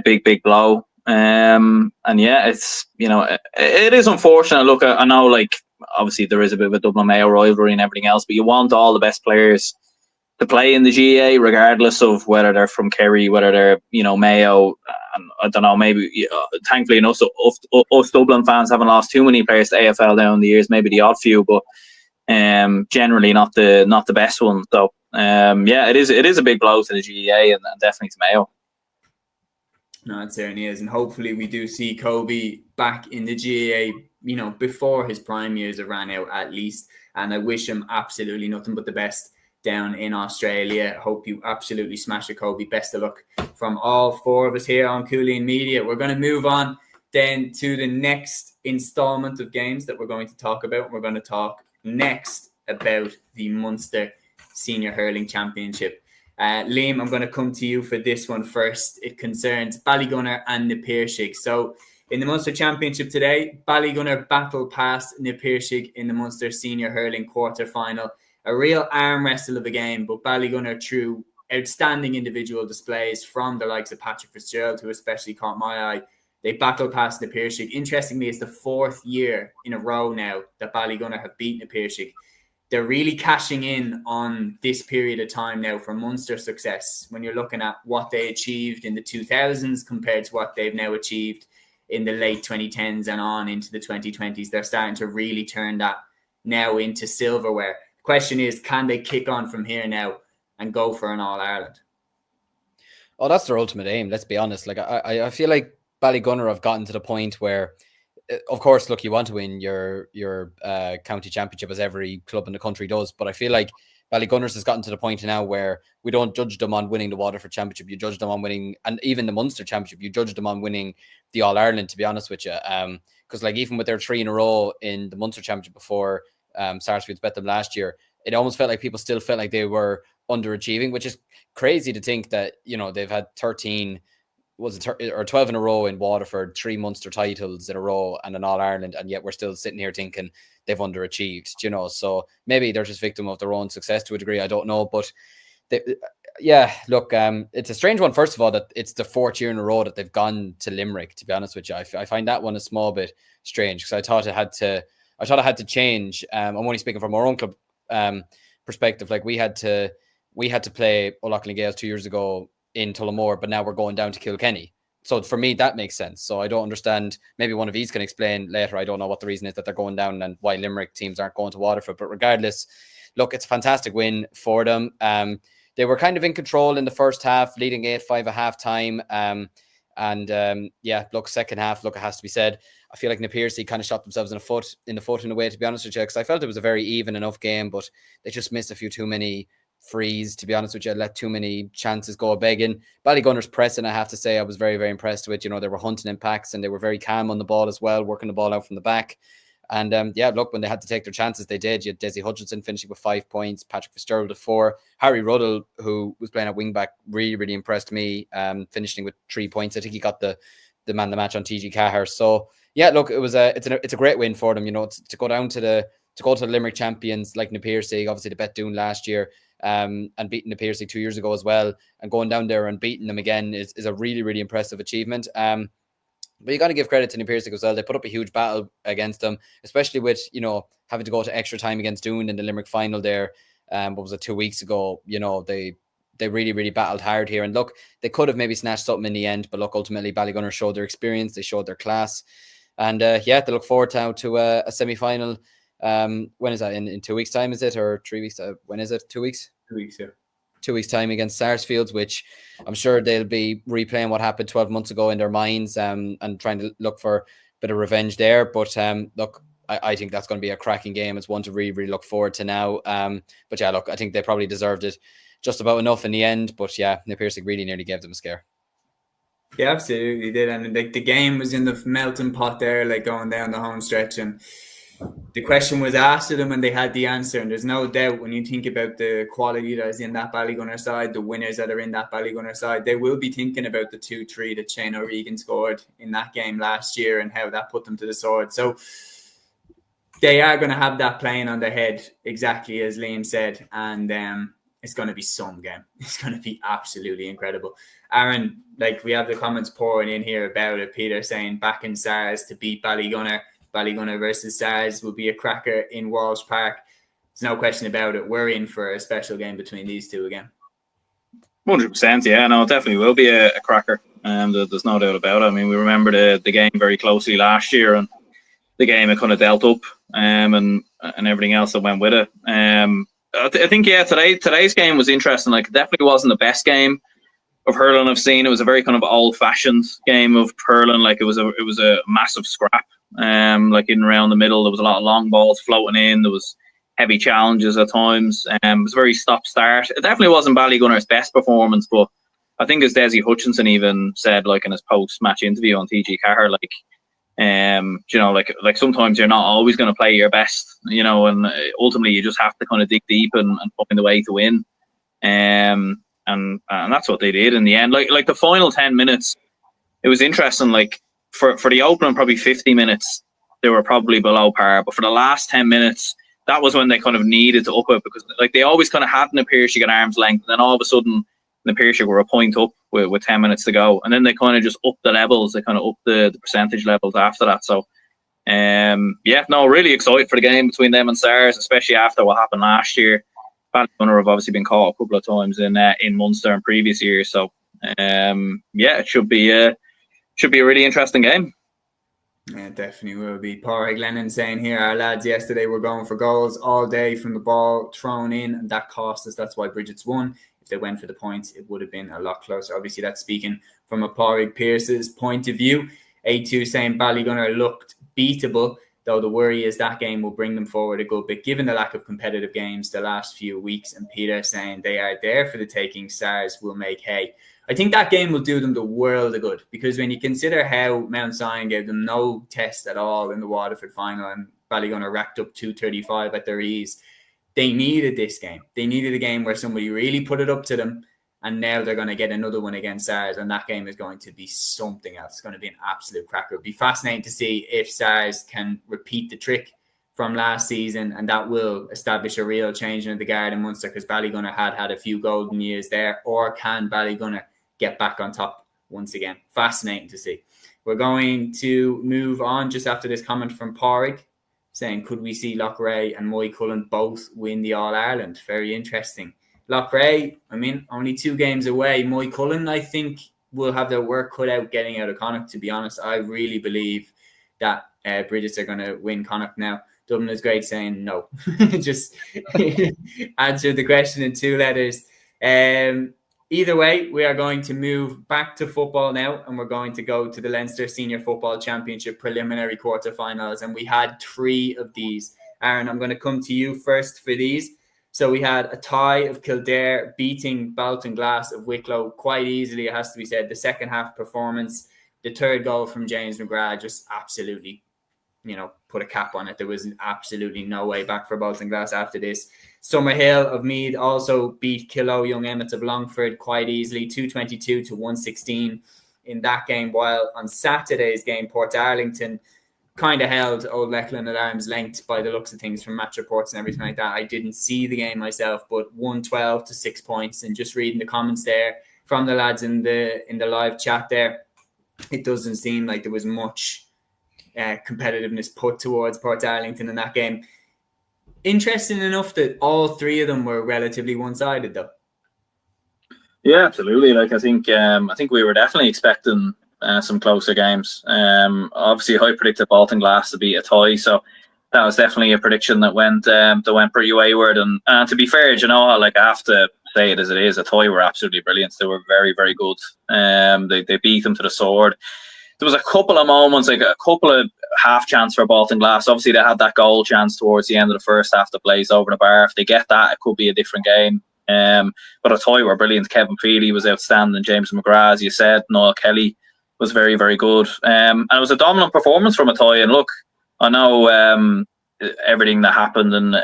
big blow. And yeah, it's, it is unfortunate. Look, I know, like, obviously there is a bit of a Dublin Mayo rivalry and everything else, but you want all the best players to play in the GAA, regardless of whether they're from Kerry, whether they're, Mayo. And I don't know, maybe, thankfully enough, us Dublin fans haven't lost too many players to AFL down the years, maybe the odd few, but generally not the best one. So, yeah, it is a big blow to the GAA and definitely to Mayo. No, it certainly is. And hopefully we do see Kobe back in the GAA, before his prime years have ran out at least. And I wish him absolutely nothing but the best down in Australia. Hope you absolutely smash it, Kobe. Best of luck from all four of us here on Cúilín Media. We're going to move on then to the next installment of games that we're going to talk about. We're going to talk next about the Munster Senior Hurling Championship. Liam, I'm going to come to you for this one first. It concerns Ballygunner and Na Piarsaigh. So in the Munster Championship today, Ballygunner battled past Na Piarsaigh in the Munster Senior Hurling quarter-final. A real arm wrestle of a game, but Ballygunner, through outstanding individual displays from the likes of Patrick Fitzgerald, who especially caught my eye, they battled past Na Piarsaigh. Interestingly, it's the fourth year in a row now that Ballygunner have beaten Na Piarsaigh. They're really cashing in on this period of time now for Munster success. When you're looking at what they achieved in the 2000s compared to what they've now achieved in the late 2010s and on into the 2020s, they're starting to really turn that now into silverware. The question is, can they kick on from here now and go for an All-Ireland? Oh, that's their ultimate aim, let's be honest. Like, I feel like Ballygunner have gotten to the point where, of course, look, you want to win your county championship, as every club in the country does. But I feel like Ballygunners has gotten to the point now where we don't judge them on winning the Waterford Championship. You judge them on winning, and even the Munster Championship, you judge them on winning the All-Ireland, to be honest with you. Because like, even with their 3 in a row in the Munster Championship before Sarsfields bet them last year, it almost felt like people still felt like they were underachieving, which is crazy to think that, they've had 13... was it or 12 in a row in Waterford, 3 Munster titles in a row and an All-Ireland, and yet we're still sitting here thinking they've underachieved, so maybe they're just victim of their own success to a degree, I don't know, but look, it's a strange one, first of all, that it's the 4th year in a row that they've gone to Limerick, to be honest with you. I find that one a small bit strange, because I thought it had to change. I'm only speaking from our own club perspective. Like, we had to play O'Loughlin Gales 2 years ago in Tullamore, but now we're going down to Kilkenny. So for me, that makes sense. So I don't understand. Maybe one of these can explain later. I don't know what the reason is that they're going down and why Limerick teams aren't going to Waterford. But regardless, look, it's a fantastic win for them. They were kind of in control in the first half, leading 8-5 at half time. Look, second half, look, it has to be said, I feel like Na Piarsaigh kind of shot themselves in the foot in a way, to be honest with you, because I felt it was a very even enough game, but they just missed a few too many frees, to be honest with you. Let too many chances go begging. Ballygunner's pressing, I have to say, I was very, very impressed with. They were hunting in packs and they were very calm on the ball as well, working the ball out from the back. And look, when they had to take their chances, they did. You had Desi Hutchinson finishing with 5 points, Patrick Fitzgerald with 4. Harry Ruddle, who was playing at wing back, really, really impressed me, finishing with 3 points. I think he got the man of the match on TG Cahir. So yeah, look, it's a great win for them. To go down to the Limerick champions like Na Piarsaigh, obviously the bet Doon last year, and beating Na Piarsaigh 2 years ago as well, and going down there and beating them again is a really, really impressive achievement. But you got to give credit to Na Piarsaigh as well. They put up a huge battle against them, especially with, having to go to extra time against Doon in the Limerick final there. What was it, 2 weeks ago? They really, really battled hard here. And look, they could have maybe snatched something in the end, but look, ultimately Ballygunner showed their experience. They showed their class. And they look forward now to a semi-final. When is that? In 2 weeks' time, is it? Or 3 weeks? When is it? 2 weeks? 2 weeks, yeah. 2 weeks' time against Sarsfields, which I'm sure they'll be replaying what happened 12 months ago in their minds, and trying to look for a bit of revenge there. But look, I think that's going to be a cracking game. It's one to really, really look forward to now. But yeah, look, I think they probably deserved it just about enough in the end. But yeah, Na Piarsaigh really nearly gave them a scare. They absolutely did, and like the game was in the melting pot there, like going down the home stretch, and the question was asked of them and they had the answer. And there's no doubt when you think about the quality that is in that Ballygunner side, the winners that are in that Ballygunner side, they will be thinking about the 2-3 that Shane O'Regan scored in that game last year and how that put them to the sword. So they are going to have that playing on their head, exactly as Liam said. And it's going to be some game. It's going to be absolutely incredible. Aaron, like we have the comments pouring in here about it. Peter saying back in SARS to beat Ballygunner. Ballygunner versus SARS will be a cracker in Walsh Park. There's no question about it. We're in for a special game between these two again. 100%, yeah, no, it definitely will be a cracker. There's no doubt about it. I mean, we remember the game very closely last year, and the game it kind of dealt up, and everything else that went with it. I think today's game was interesting. Like, it definitely wasn't the best game of hurling I've seen. It was a very kind of old-fashioned game of hurling. Like, it was a massive scrap. Like in around the middle, there was a lot of long balls floating in. There was heavy challenges at times. It was a very stop-start. It definitely wasn't Ballygunner's best performance, but I think as Desi Hutchinson even said, like in his post-match interview on TG Carr, like, you know, like sometimes you're not always going to play your best, you know, and ultimately you just have to kind of dig deep and find a way to win. And that's what they did in the end. Like the final 10 minutes, it was interesting. Like, for the opening probably 50 minutes, they were probably below par. But for the last 10 minutes, that was when they kind of needed to up it, because like they always kind of had Na Piarsaigh at arm's length. And then all of a sudden, Na Piarsaigh were a point up with 10 minutes to go. And then they kind of just upped the levels. They kind of upped the percentage levels after that. So, really excited for the game between them and SARS, especially after what happened last year. Ballygunner have obviously been caught a couple of times in Munster in previous years. So, it should be a really interesting game. Yeah, definitely will be. Pádraig Lennon saying here, our lads yesterday were going for goals all day from the ball thrown in, and that cost us. That's why Brigids won. If they went for the points, it would have been a lot closer. Obviously, that's speaking from a Pádraig Pearce's point of view. A2 saying Ballygunner looked beatable, though the worry is that game will bring them forward a good bit, given the lack of competitive games the last few weeks. And Peter saying they are there for the taking. SARS will make hay. I think that game will do them the world of good, because when you consider how Mount Sion gave them no test at all in the Waterford final and Ballygunner racked up 235 at their ease, they needed this game. They needed a game where somebody really put it up to them, and now they're going to get another one against SARS, and that game is going to be something else. It's going to be an absolute cracker. It'll be fascinating to see if SARS can repeat the trick from last season, and that will establish a real change in the guard in Munster, because Ballygunner had a few golden years there. Or can Ballygunner get back on top once again? Fascinating to see. We're going to move on just after this comment from Pádraig saying, could we see Loughrea and Moycullen both win the All-Ireland? Very interesting. Loughrea, I mean, only 2 games away. Moycullen, I think, will have their work cut out getting out of Connacht, to be honest. I really believe that Brigids are going to win Connacht now. Dublin is great saying no. Just answered the question in 2 letters. Either way, we are going to move back to football now, and we're going to go to the Leinster Senior Football Championship preliminary quarterfinals, and we had 3 of these. Aaron, I'm going to come to you first for these. So we had a tie of Kildare beating Baltinglass of Wicklow quite easily, it has to be said. The second half performance, the third goal from James McGrath just absolutely, put a cap on it. There was absolutely no way back for Baltinglass after this. Summerhill of Meath also beat Kilo Young Emmets of Longford quite easily, 222 to 116 in that game. While on Saturday's game, Port Arlington kind of held Old Leckland at arm's length by the looks of things from match reports and everything like that. I didn't see the game myself, but 112 to 6 points. And just reading the comments there from the lads in the live chat there, it doesn't seem like there was much competitiveness put towards Port Arlington in that game. Interesting enough that all 3 of them were relatively one-sided, though. Yeah, absolutely. Like, I think we were definitely expecting some closer games. Obviously, I predicted Baltinglass to be a tie, so that was definitely a prediction that went pretty wayward. And to be fair, I have to say it as it is. A tie were absolutely brilliant. They were very, very good. They beat them to the sword. There was a couple of moments, like a couple of half chance for Baltinglass. Obviously, they had that goal chance towards the end of the first half to blaze over the bar. If they get that, it could be a different game. But a tie were brilliant. Kevin Feely was outstanding. James McGrath, as you said, Noel Kelly was very, very good. And it was a dominant performance from a tie. And look, I know everything that happened and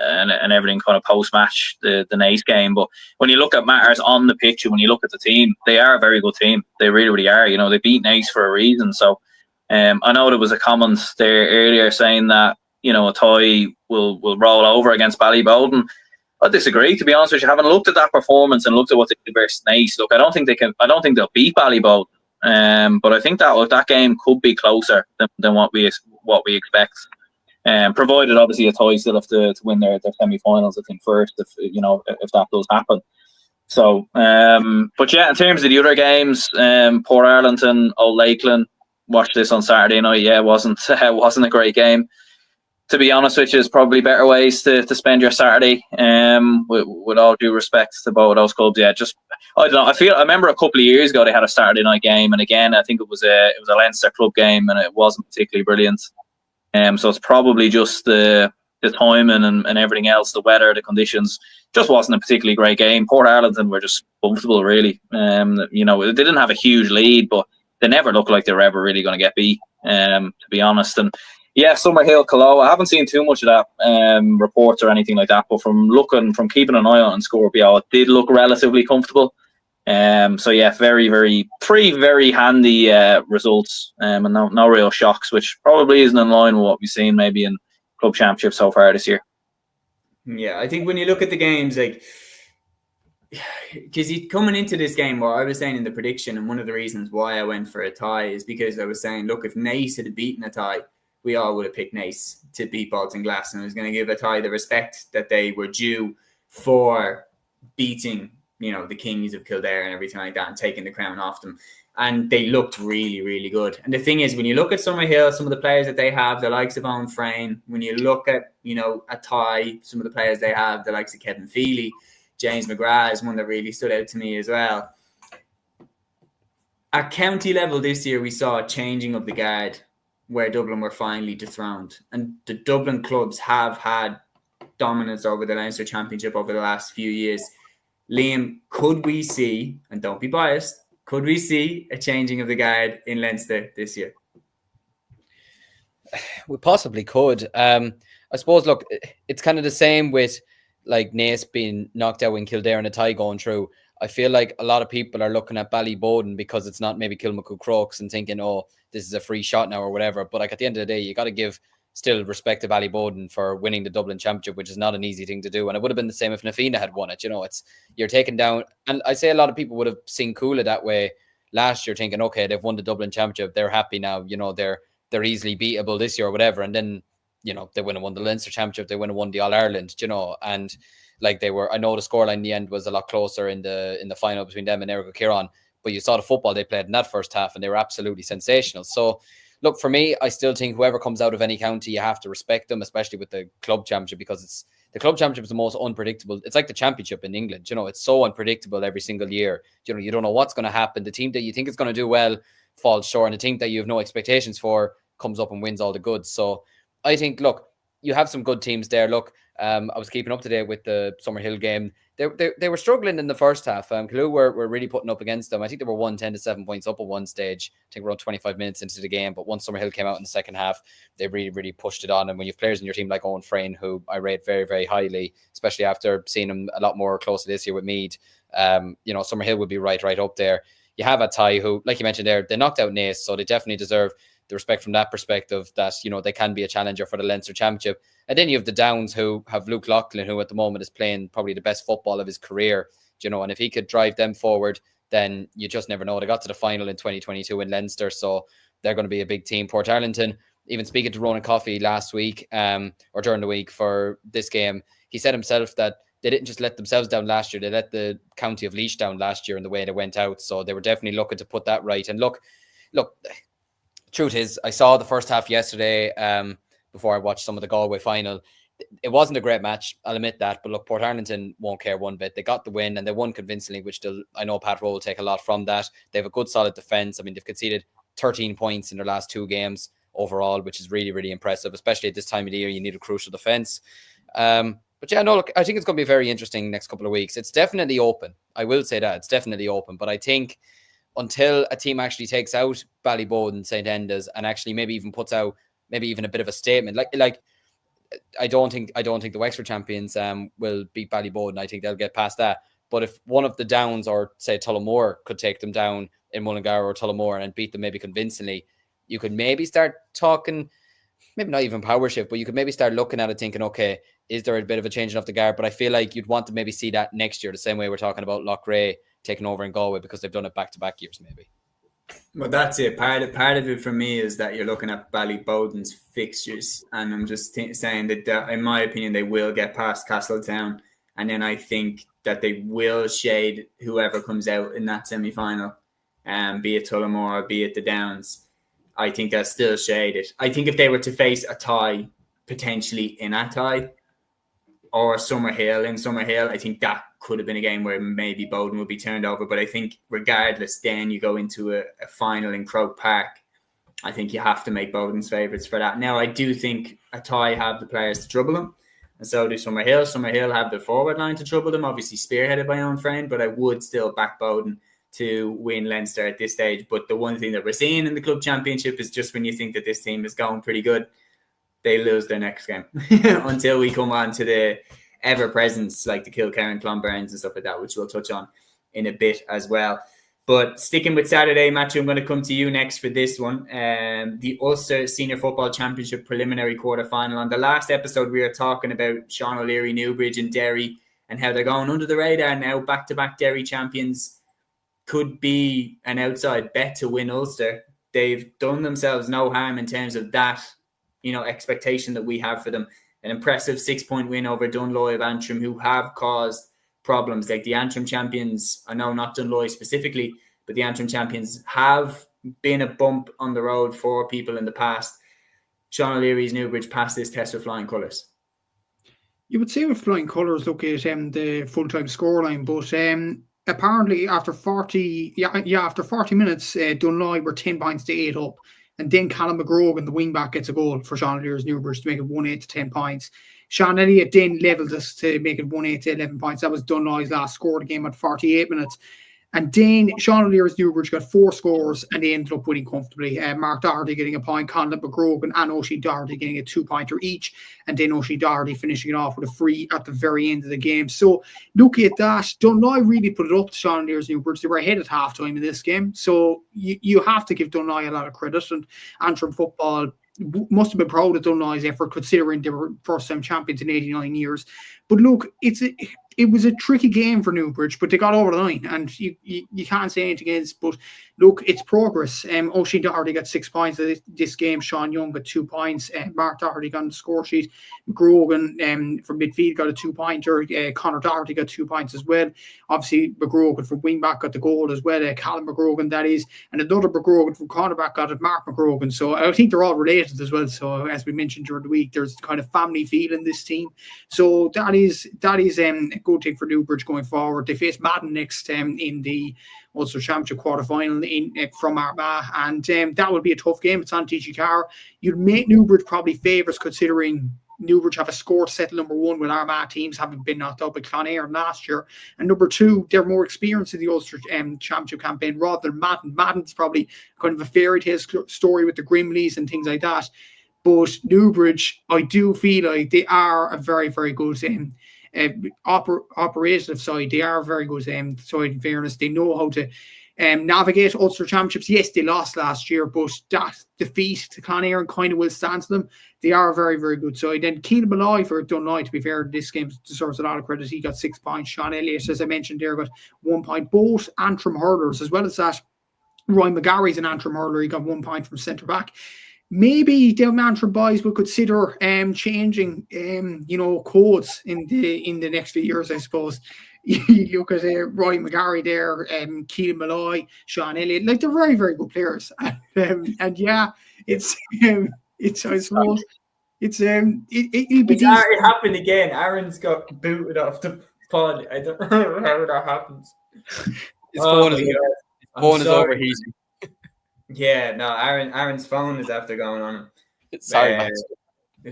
everything kind of post-match, the Naas game. But when you look at matters on the pitch and when you look at the team, they are a very good team. They really, really are. You know, they beat Naas for a reason. So I know there was a comment there earlier saying that, you know, a tie will roll over against Ballyboden. I disagree, to be honest with you. Having looked at that performance and looked at what they did versus Naas, look, I don't think they'll beat Ballyboden. But I think that game could be closer than what we expect. Provided obviously a tie still have to win their semi-finals, I think, first, if that does happen. So, but yeah, in terms of the other games, Port Arlington, Old Lakeland, watched this on Saturday night. Yeah, it wasn't a great game. To be honest with you, there's probably better ways to spend your Saturday. With all due respect to both of those clubs, yeah, just I don't know. I remember a couple of years ago they had a Saturday night game, and again I think it was a Leinster club game, and it wasn't particularly brilliant. So it's probably just the timing and everything else, the weather, the conditions, just wasn't a particularly great game. Port Arlington were just comfortable, really. You know, they didn't have a huge lead, but they never looked like they were ever really going to get beat, to be honest. And yeah, Summerhill, Killow, I haven't seen too much of that reports or anything like that, but from keeping an eye on Score BO, it did look relatively comfortable. So yeah, three very handy results, and no real shocks, which probably isn't in line with what we've seen maybe in club championship so far this year. Yeah, I think when you look at the games, like, because coming into this game, what I was saying in the prediction, and one of the reasons why I went for a tie is because I was saying, look, if Naas had beaten a tie, we all would have picked Naas to beat Baltinglass, and I was going to give a tie the respect that they were due for beating, you know, the Kings of Kildare and everything like that, and taking the crown off them. And they looked really, really good. And the thing is, when you look at Summerhill, some of the players that they have, the likes of Owen Frayne, when you look at, you know, a tie, some of the players they have, the likes of Kevin Feely, James McGrath is one that really stood out to me as well. At county level this year, we saw a changing of the guard where Dublin were finally dethroned. And the Dublin clubs have had dominance over the Leinster Championship over the last few years. Liam, could we see, and don't be biased, could we see a changing of the guard in Leinster this year? We possibly could. I suppose, look, it's kind of the same with like Naas being knocked out in Kildare and a tie going through. I feel like a lot of people are looking at Ballyboden because it's not maybe Kilmacud Crokes and thinking, oh, this is a free shot now or whatever. But like at the end of the day, you got to give still respect to Ballyboden for winning the Dublin Championship, which is not an easy thing to do. And it would have been the same if Nafina had won it. You know, you're taken down. And I say a lot of people would have seen Cúilín that way last year, thinking, okay, they've won the Dublin Championship. They're happy now. You know, they're easily beatable this year or whatever. And then, you know, they win and won the Leinster Championship. They win and won the All-Ireland, you know, and like I know the scoreline in the end was a lot closer in the final between them and Eric O'Kieran, but you saw the football they played in that first half and they were absolutely sensational. So look, for me, I still think whoever comes out of any county, you have to respect them, especially with the club championship, because the club championship is the most unpredictable. It's like the championship in England, you know, it's so unpredictable every single year. You know, you don't know what's going to happen. The team that you think is going to do well falls short, and the team that you have no expectations for comes up and wins all the goods. So I think, look, you have some good teams there. Look, I was keeping up to date with the Summerhill game. They were struggling in the first half. Kiloo were really putting up against them. I think they were 10 to 7 points up at one stage. I think around 25 minutes into the game. But once Summerhill came out in the second half, they really, really pushed it on. And when you have players in your team like Owen Frayne, who I rate very, very highly, especially after seeing him a lot more closely this year with Meath, you know, Summerhill would be right up there. You have a tie who, like you mentioned there, they knocked out Naas, so they definitely deserve the respect from that perspective that, you know, they can be a challenger for the Leinster Championship. And then you have the Downs, who have Luke Loughlin, who at the moment is playing probably the best football of his career, you know, and if he could drive them forward, then you just never know. They got to the final in 2022 in Leinster, so they're going to be a big team. Port Arlington, even speaking to Ronan Coffey last week or during the week for this game, he said himself that they didn't just let themselves down last year, they let the county of Laois down last year in the way they went out, so they were definitely looking to put that right. And look, truth is, I saw the first half yesterday before I watched some of the Galway final. It wasn't a great match, I'll admit that. But look, Port Arlington won't care one bit. They got the win and they won convincingly, which I know Pat Rowe will take a lot from that. They have a good, solid defence. I mean, they've conceded 13 points in their last 2 games overall, which is really, really impressive, especially at this time of the year. You need a crucial defence. But But yeah, no, look, I think it's going to be very interesting next couple of weeks. It's definitely open. I will say that it's definitely open. But I think until a team actually takes out Ballyboden, St. Enda's, and actually maybe even puts out maybe even a bit of a statement, like I don't think the Wexford champions will beat Ballyboden. I think they'll get past that. But if one of the Downs or say Tullamore could take them down in Mullingar or Tullamore and beat them maybe convincingly, you could maybe start talking, maybe not even power shift, but you could maybe start looking at it thinking, okay, is there a bit of a changing of the guard? But I feel like you'd want to maybe see that next year, the same way we're talking about Loughrea taking over in Galway, because they've done it back-to-back years maybe. Well, that's it. Part of it for me is that you're looking at Ballyboden's fixtures, and I'm just saying that in my opinion, they will get past Castletown, and then I think that they will shade whoever comes out in that semi-final, be it Tullamore, be it the Downs. I think they'll still shade it. I think if they were to face a tie, potentially in a tie, or Summerhill in Summerhill, I think that could have been a game where maybe Bowden would be turned over. But I think regardless, then you go into a final in Croke Park. I think you have to make Bowden's favourites for that. Now, I do think a tie have the players to trouble them, and so do Summerhill. Summerhill have the forward line to trouble them, obviously spearheaded by Owen Friend, but I would still back Bowden to win Leinster at this stage. But the one thing that we're seeing in the club championship is just when you think that this team is going pretty good, they lose their next game until we come on to the ever-presence like the Kilkerran, Clonburns and stuff like that, which we'll touch on in a bit as well. But sticking with Saturday, Matthew, I'm going to come to you next for this one. The Ulster Senior Football Championship preliminary quarter-final. On the last episode, we were talking about Sean O'Leary, Newbridge and Derry and how they're going under the radar now, back-to-back Derry champions. Could be an outside bet to win Ulster. They've done themselves no harm in terms of that, expectation that we have for them. An impressive 6-point win over Dunloy of Antrim, who have caused problems. Like the Antrim champions, I know not Dunloy specifically, but the Antrim champions have been a bump on the road for people in the past. Sean O'Leary's Newbridge passed this test with flying colours. You would say with flying colours, look at the full-time scoreline, but apparently after 40 minutes, Dunloy were 10 points to 8 up. And then Callum McGrogan, the wing-back, gets a goal for Sean O'Leary's Newbridge to make it 1-8 to 10 points. Sean Elliott then levelled us to make it 1-8 to 11 points. That was Dunloy's last score of the game at 48 minutes. And then Sean O'Leary's Newbridge got 4 scores and they ended up winning comfortably. Mark Doherty getting a point, Conlon McGrogan and Oisin Doherty getting a 2-pointer each. And then Oisin Doherty finishing it off with a free at the very end of the game. So looking at that, Dunloy really put it up to Sean O'Leary's Newbridge. They were ahead at half-time in this game. So you have to give Dunloy a lot of credit. And Antrim football must have been proud of Dunloy's effort, considering they were first-time champions in 89 years. But look, it was a tricky game for Newbridge, but they got over the line, and you can't say anything against. But look, it's progress. Oisin Doherty got 6 points this game. Sean Young got 2 points. Mark Doherty got on the score sheet. McGrogan from midfield got a 2-pointer. Conor Doherty got 2 points as well. Obviously, McGrogan from wing-back got the goal as well. Callum McGrogan, that is. And another McGrogan from cornerback got it, Mark McGrogan. So I think they're all related as well. So as we mentioned during the week, there's kind of family feel in this team. So that is a good thing for Newbridge going forward. They face Madden next in the Ulster Championship quarter-final from Armagh, and that will be a tough game. It's on TG Carr. You'd make Newbridge probably favourites, considering Newbridge have a score settle number 1 with Armagh teams having been knocked out by Clonairon last year, and number 2, they're more experienced in the Ulster Championship campaign rather than Madden. Madden's probably kind of a fairy tale story with the Grimleys and things like that. But Newbridge, I do feel like they are a very, very good operative side. They are a very good side, in fairness. They know how to navigate Ulster Championships. Yes, they lost last year, but that defeat to Clonairon kind of will stand to them. They are a very, very good side. And Keelan Malloy for Dunloy, to be fair, this game deserves a lot of credit. He got 6 points. Sean Elliott, as I mentioned there, got 1 point. Both Antrim hurlers, as well as that, Ryan McGarry's an Antrim hurler. He got 1 point from centre back. Maybe the Antrim boys will consider changing, codes in the next few years, I suppose. You look at Ryan McGarry there, Keelan Malloy, Sean Elliott, like they're very, very good players. And yeah, it happened again. Aaron's got booted off the pod. I don't know how that happens. His phone is overheating. Yeah, no, Aaron's phone is after going on him. Sorry, Max.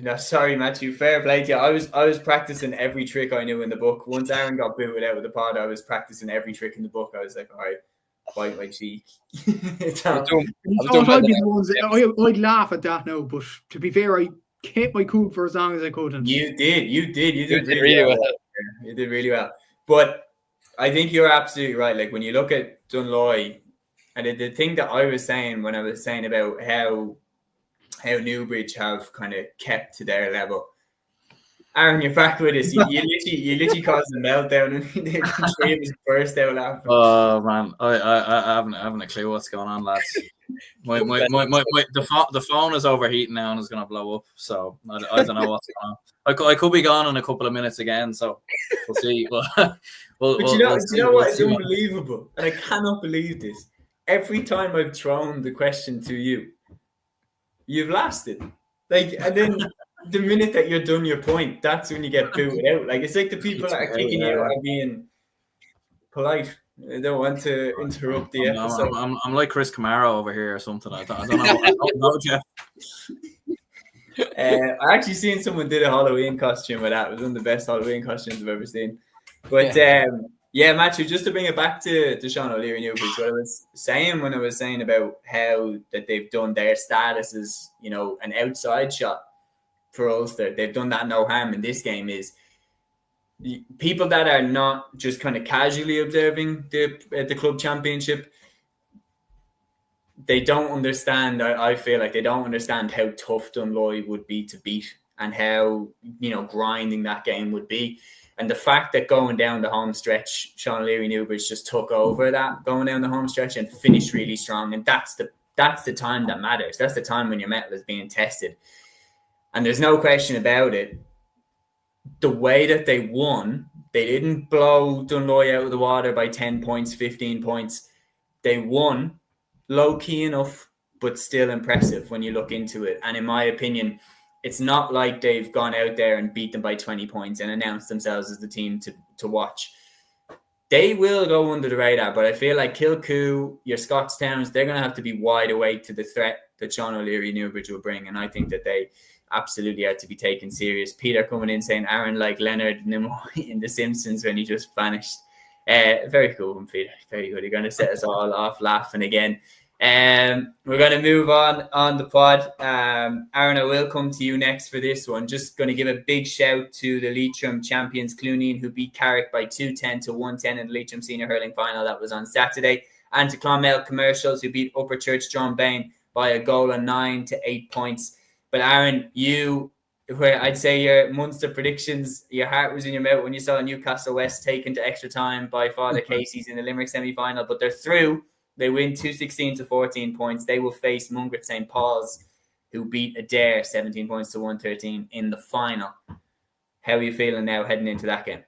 No, sorry, Matthew. Fair play to you. I was practicing every trick I knew in the book. Once Aaron got booted out of the pod, I was practicing every trick in the book. I was like, all right, bite my cheek. I'd laugh at that now, but to be fair, I kept my cool for as long as I could. And you did really well. You did really well. But I think you're absolutely right. Like when you look at Dunloy, and the thing that I was saying when I was saying about how Newbridge have kind of kept to their level. Aaron, you're back with us. You literally caused a meltdown, and the three of us burst out laughing. Oh man, I haven't a clue what's going on, lads. The phone is overheating now and is going to blow up. So I don't know what's going on. I could be gone in a couple of minutes again. So we'll see. But you know what? It's unbelievable, and I cannot believe this. Every time I've thrown the question to you, you've lasted. Like, and then the minute that you're done your point, that's when you get booted out. Like, it's like the people that are kicking you are being polite. I don't want to interrupt the episode. I'm like Chris Camaro over here or something. I don't know. I don't know, Jeff. I actually seen someone did a Halloween costume with that. It was one of the best Halloween costumes I've ever seen. But yeah, Matthew, just to bring it back to Sean O'Leary Newbridge, what I was saying when I was saying about how that they've done their status as, you know, an outside shot for Ulster. They've done that no harm in this game is people that are not just kind of casually observing the club championship. They don't understand. I feel like they don't understand how tough Dunloy would be to beat and how, you know, grinding that game would be. And the fact that going down the home stretch, Sean O'Leary Newbridge just took over that going down the home stretch and finished really strong. And that's the time that matters. That's the time when your mettle is being tested. And there's no question about it. The way that they won, they didn't blow Dunloy out of the water by 10 points, 15 points. They won low-key enough, but still impressive when you look into it. And in my opinion, it's not like they've gone out there and beat them by 20 points and announced themselves as the team to watch. They will go under the radar, but I feel like Kilmacud, your Scottstowns, they're going to have to be wide awake to the threat that Sean O'Leary Newbridge will bring. And I think that they absolutely are to be taken serious. Peter coming in saying Aaron like Leonard Nimoy in The Simpsons when he just vanished. Very cool from Peter. Very good. You're going to set us all off laughing again. We're going to move on the pod. Aaron, I will come to you next for this one. Just going to give a big shout to the Leitrim champions Cúilín, who beat Carrick by 210 to 110 in the Leitrim Senior Hurling Final that was on Saturday, and to Clonmel Commercials, who beat Upper Church John Bain by a goal of 9 to 8 points. But Aaron, where I'd say your Munster predictions, your heart was in your mouth when you saw Newcastle West taken to extra time by Father Casey's in the Limerick semi-final, but they're through. They win 216 to 14 points. They will face Mungret St. Paul's, who beat Adair 17 points to 113 in the final. How are you feeling now heading into that game?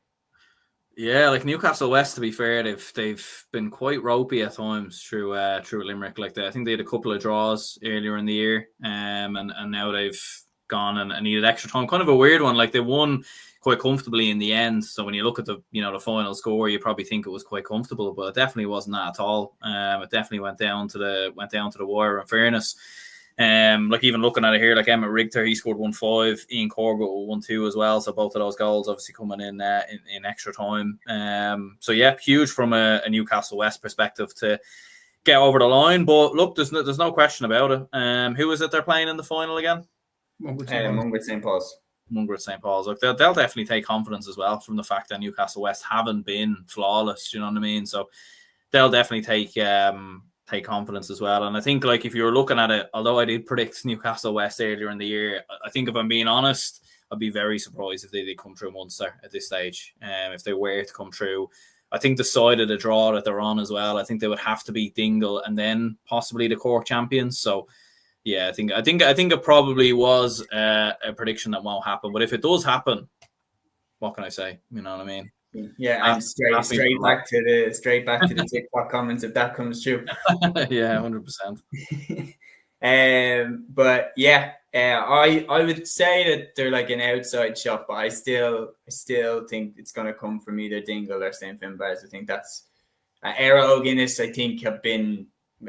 Yeah, like Newcastle West, to be fair, they've been quite ropey at times through Limerick. Like I think they had a couple of draws earlier in the year, and now they've gone and needed extra time. Kind of a weird one. Like they won quite comfortably in the end. So when you look at the final score, you probably think it was quite comfortable, but it definitely wasn't that at all. It definitely went down to the wire. In fairness, like even looking at it here, like Emmett Richter, he scored 1-5. Ian Corbett 1-2 as well. So both of those goals obviously coming in extra time. So yeah, huge from a Newcastle West perspective to get over the line. But look, there's no question about it. Who is it they're playing in the final again? Mungret St. Paul's. Mungret St. Paul's. Look, they'll definitely take confidence as well from the fact that Newcastle West haven't been flawless. You know what I mean? So they'll definitely take confidence as well. And I think, like, if you're looking at it, although I did predict Newcastle West earlier in the year, I think if I'm being honest, I'd be very surprised if they did come through Munster at this stage. If they were to come through, I think the side of the draw that they're on as well, I think they would have to beat Dingle and then possibly the Cork champions. So yeah, I think it probably was a prediction that won't happen. But if it does happen, what can I say? You know what I mean? Yeah, I'm straight back to the TikTok comments if that comes true. Yeah, 100%. But yeah, I would say that they're like an outside shot, but I still think it's going to come from either Dingle or St. Finbarrs. I think that's Éire Óg Guinness. I think have been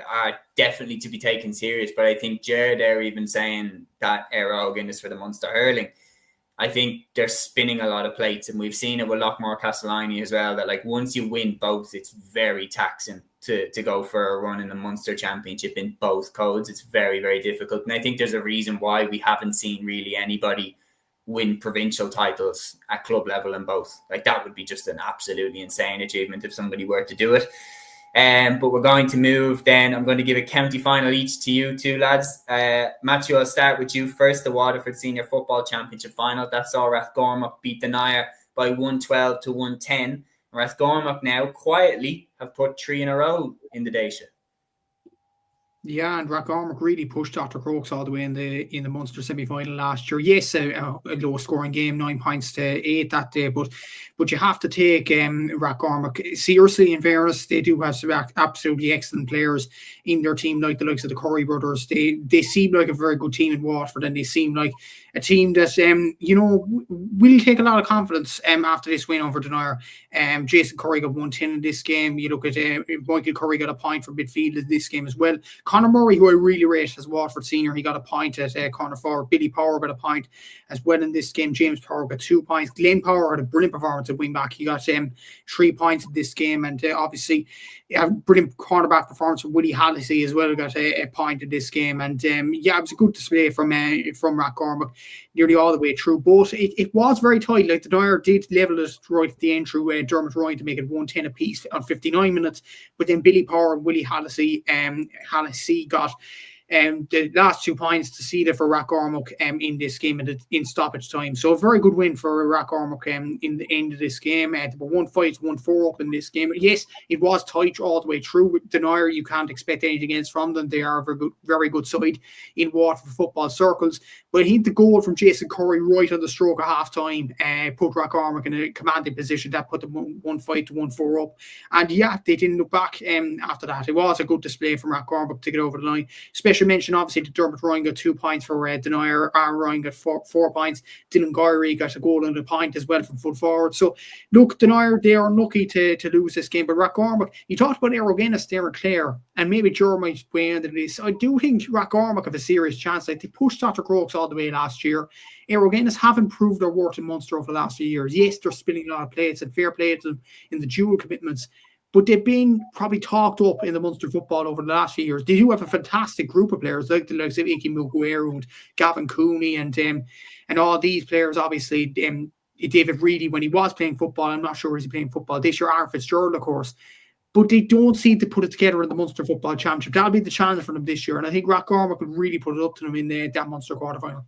are definitely to be taken serious. But I think Jared there even saying that Éire Óg is for the Munster hurling, I think they're spinning a lot of plates, and we've seen it with Loughrea Castleiney as well, that like once you win both, it's very taxing to go for a run in the Munster Championship in both codes. It's very, very difficult. And I think there's a reason why we haven't seen really anybody win provincial titles at club level in both. Like that would be just an absolutely insane achievement if somebody were to do it. But we're going to move then. I'm going to give a county final each to you two lads. Matthew, I'll start with you first. The Waterford Senior Football Championship final. That saw Rathgormack beat Denair by 112 to 110. Rathgormack now quietly have put 3 in a row in the Daisha. Yeah, and Rathgormack really pushed Dr. Crokes all the way in the Munster semi-final last year. Yes, a low-scoring game, 9 points to 8 that day, but you have to take Rathgormack seriously. In fairness, they do have some absolutely excellent players in their team, like the likes of the Curry brothers. They seem like a very good team in Waterford, and they seem like a team that will take a lot of confidence after this win over Denair. Jason Curry got 110 in this game. You look at Michael Curry got a point for midfield in this game as well. Conor Murray, who I really rate as Waterford senior, he got a point at corner forward. Billy Power got a point as well in this game. James Power got 2 points. Glenn Power had a brilliant performance at wing back. He got 3 points in this game, and obviously a brilliant cornerback performance from Willie Hallisey as well. Got a point in this game, and it was a good display from Rathgormack nearly all the way through. But it was very tight. Like the Denair did level it right at the end through Dermot Ryan to make it 110 apiece on 59 minutes. But then Billy Power and Willie Hallisey got the last 2 points to see it for Rathgormack in this game in stoppage time. So a very good win for Rathgormack in the end of this game. They were 1-5 to 1-4 up in this game. Yes, it was tight all the way through. Denair, you can't expect anything else from them. They are a very good side in Waterford football circles. But I think the goal from Jason Curry right on the stroke of half time put Rathgormack in a commanding position. That put them 1-5 to 1-4 up. And yeah, they didn't look back after that. It was a good display from Rathgormack to get over the line. Special mention, obviously, that Dermot Ryan got 2 points for Denair. Aaron Ryan got 4 points. Dylan Gowrie got a goal and a point as well from full forward. So, look, Denair, they are unlucky to lose this game. But Rathgormack, you talked about Éire Óg there and Clare, and maybe Joe might weigh into this. I do think Rathgormack have a serious chance. Like, they pushed Dr. Crokes all the way last year. Éire Óg haven't proved their worth in Munster over the last few years. Yes, they're spinning a lot of plates, and fair play to them in the dual commitments. But they've been probably talked up in the Munster football over the last few years. They do have a fantastic group of players, like the likes of Iki Muguero and Gavin Cooney and all these players. Obviously, David Reedy, when he was playing football, I'm not sure is he playing football this year. Aaron Fitzgerald, of course. But they don't seem to put it together in the Munster Football Championship. That'll be the challenge for them this year. And I think Rathgormack could really put it up to them in that Munster quarterfinal.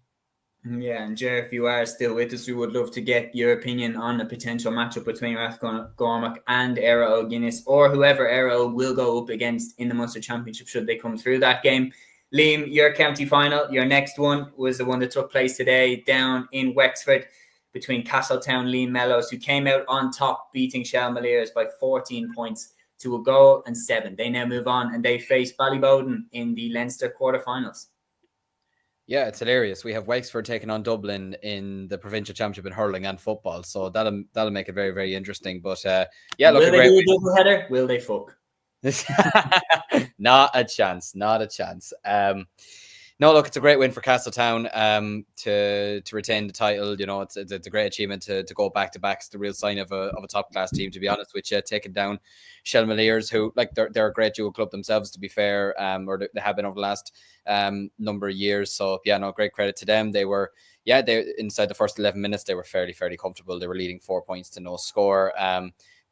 Yeah, and Jer, if you are still with us, we would love to get your opinion on a potential matchup between Rathgormack and Éire Óg, or whoever Éire Óg will go up against in the Munster Championship should they come through that game. Liam, your county final, your next one was the one that took place today down in Wexford between Castletown Lean Mellows, who came out on top, beating Shelmaliers by 14 points to a goal and 7. They now move on and they face Ballyboden in the Leinster quarterfinals. Yeah, it's hilarious. We have Wexford taking on Dublin in the provincial championship in hurling and football, so that'll make it very, very interesting. But yeah, look, will they do a double header? Will they fuck? Not a chance. No, look, it's a great win for Castletown to retain the title. You know, it's a great achievement to go back to back. It's the real sign of a top class team, to be honest with you. Taking down Shelmaliers, who like they're a great dual club themselves, to be fair, or they have been over the last number of years. So yeah, no, great credit to them. They inside the first 11 minutes they were fairly comfortable. They were leading 4 points to no score.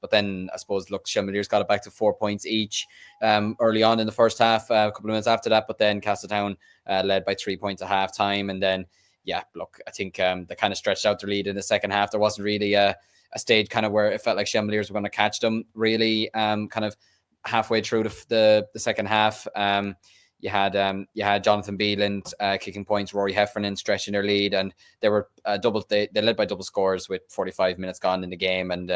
But then I suppose, look, Shelmaliers got it back to 4 points each early on in the first half, a couple of minutes after that. But then Castletown led by 3 points at half time. And then, yeah, look, I think they kind of stretched out their lead in the second half. There wasn't really a stage kind of where it felt like Shelmaliers were going to catch them really kind of halfway through the second half. You had Jonathan Beeland kicking points, Rory Heffernan stretching their lead, and they were they led by double scores with 45 minutes gone in the game. And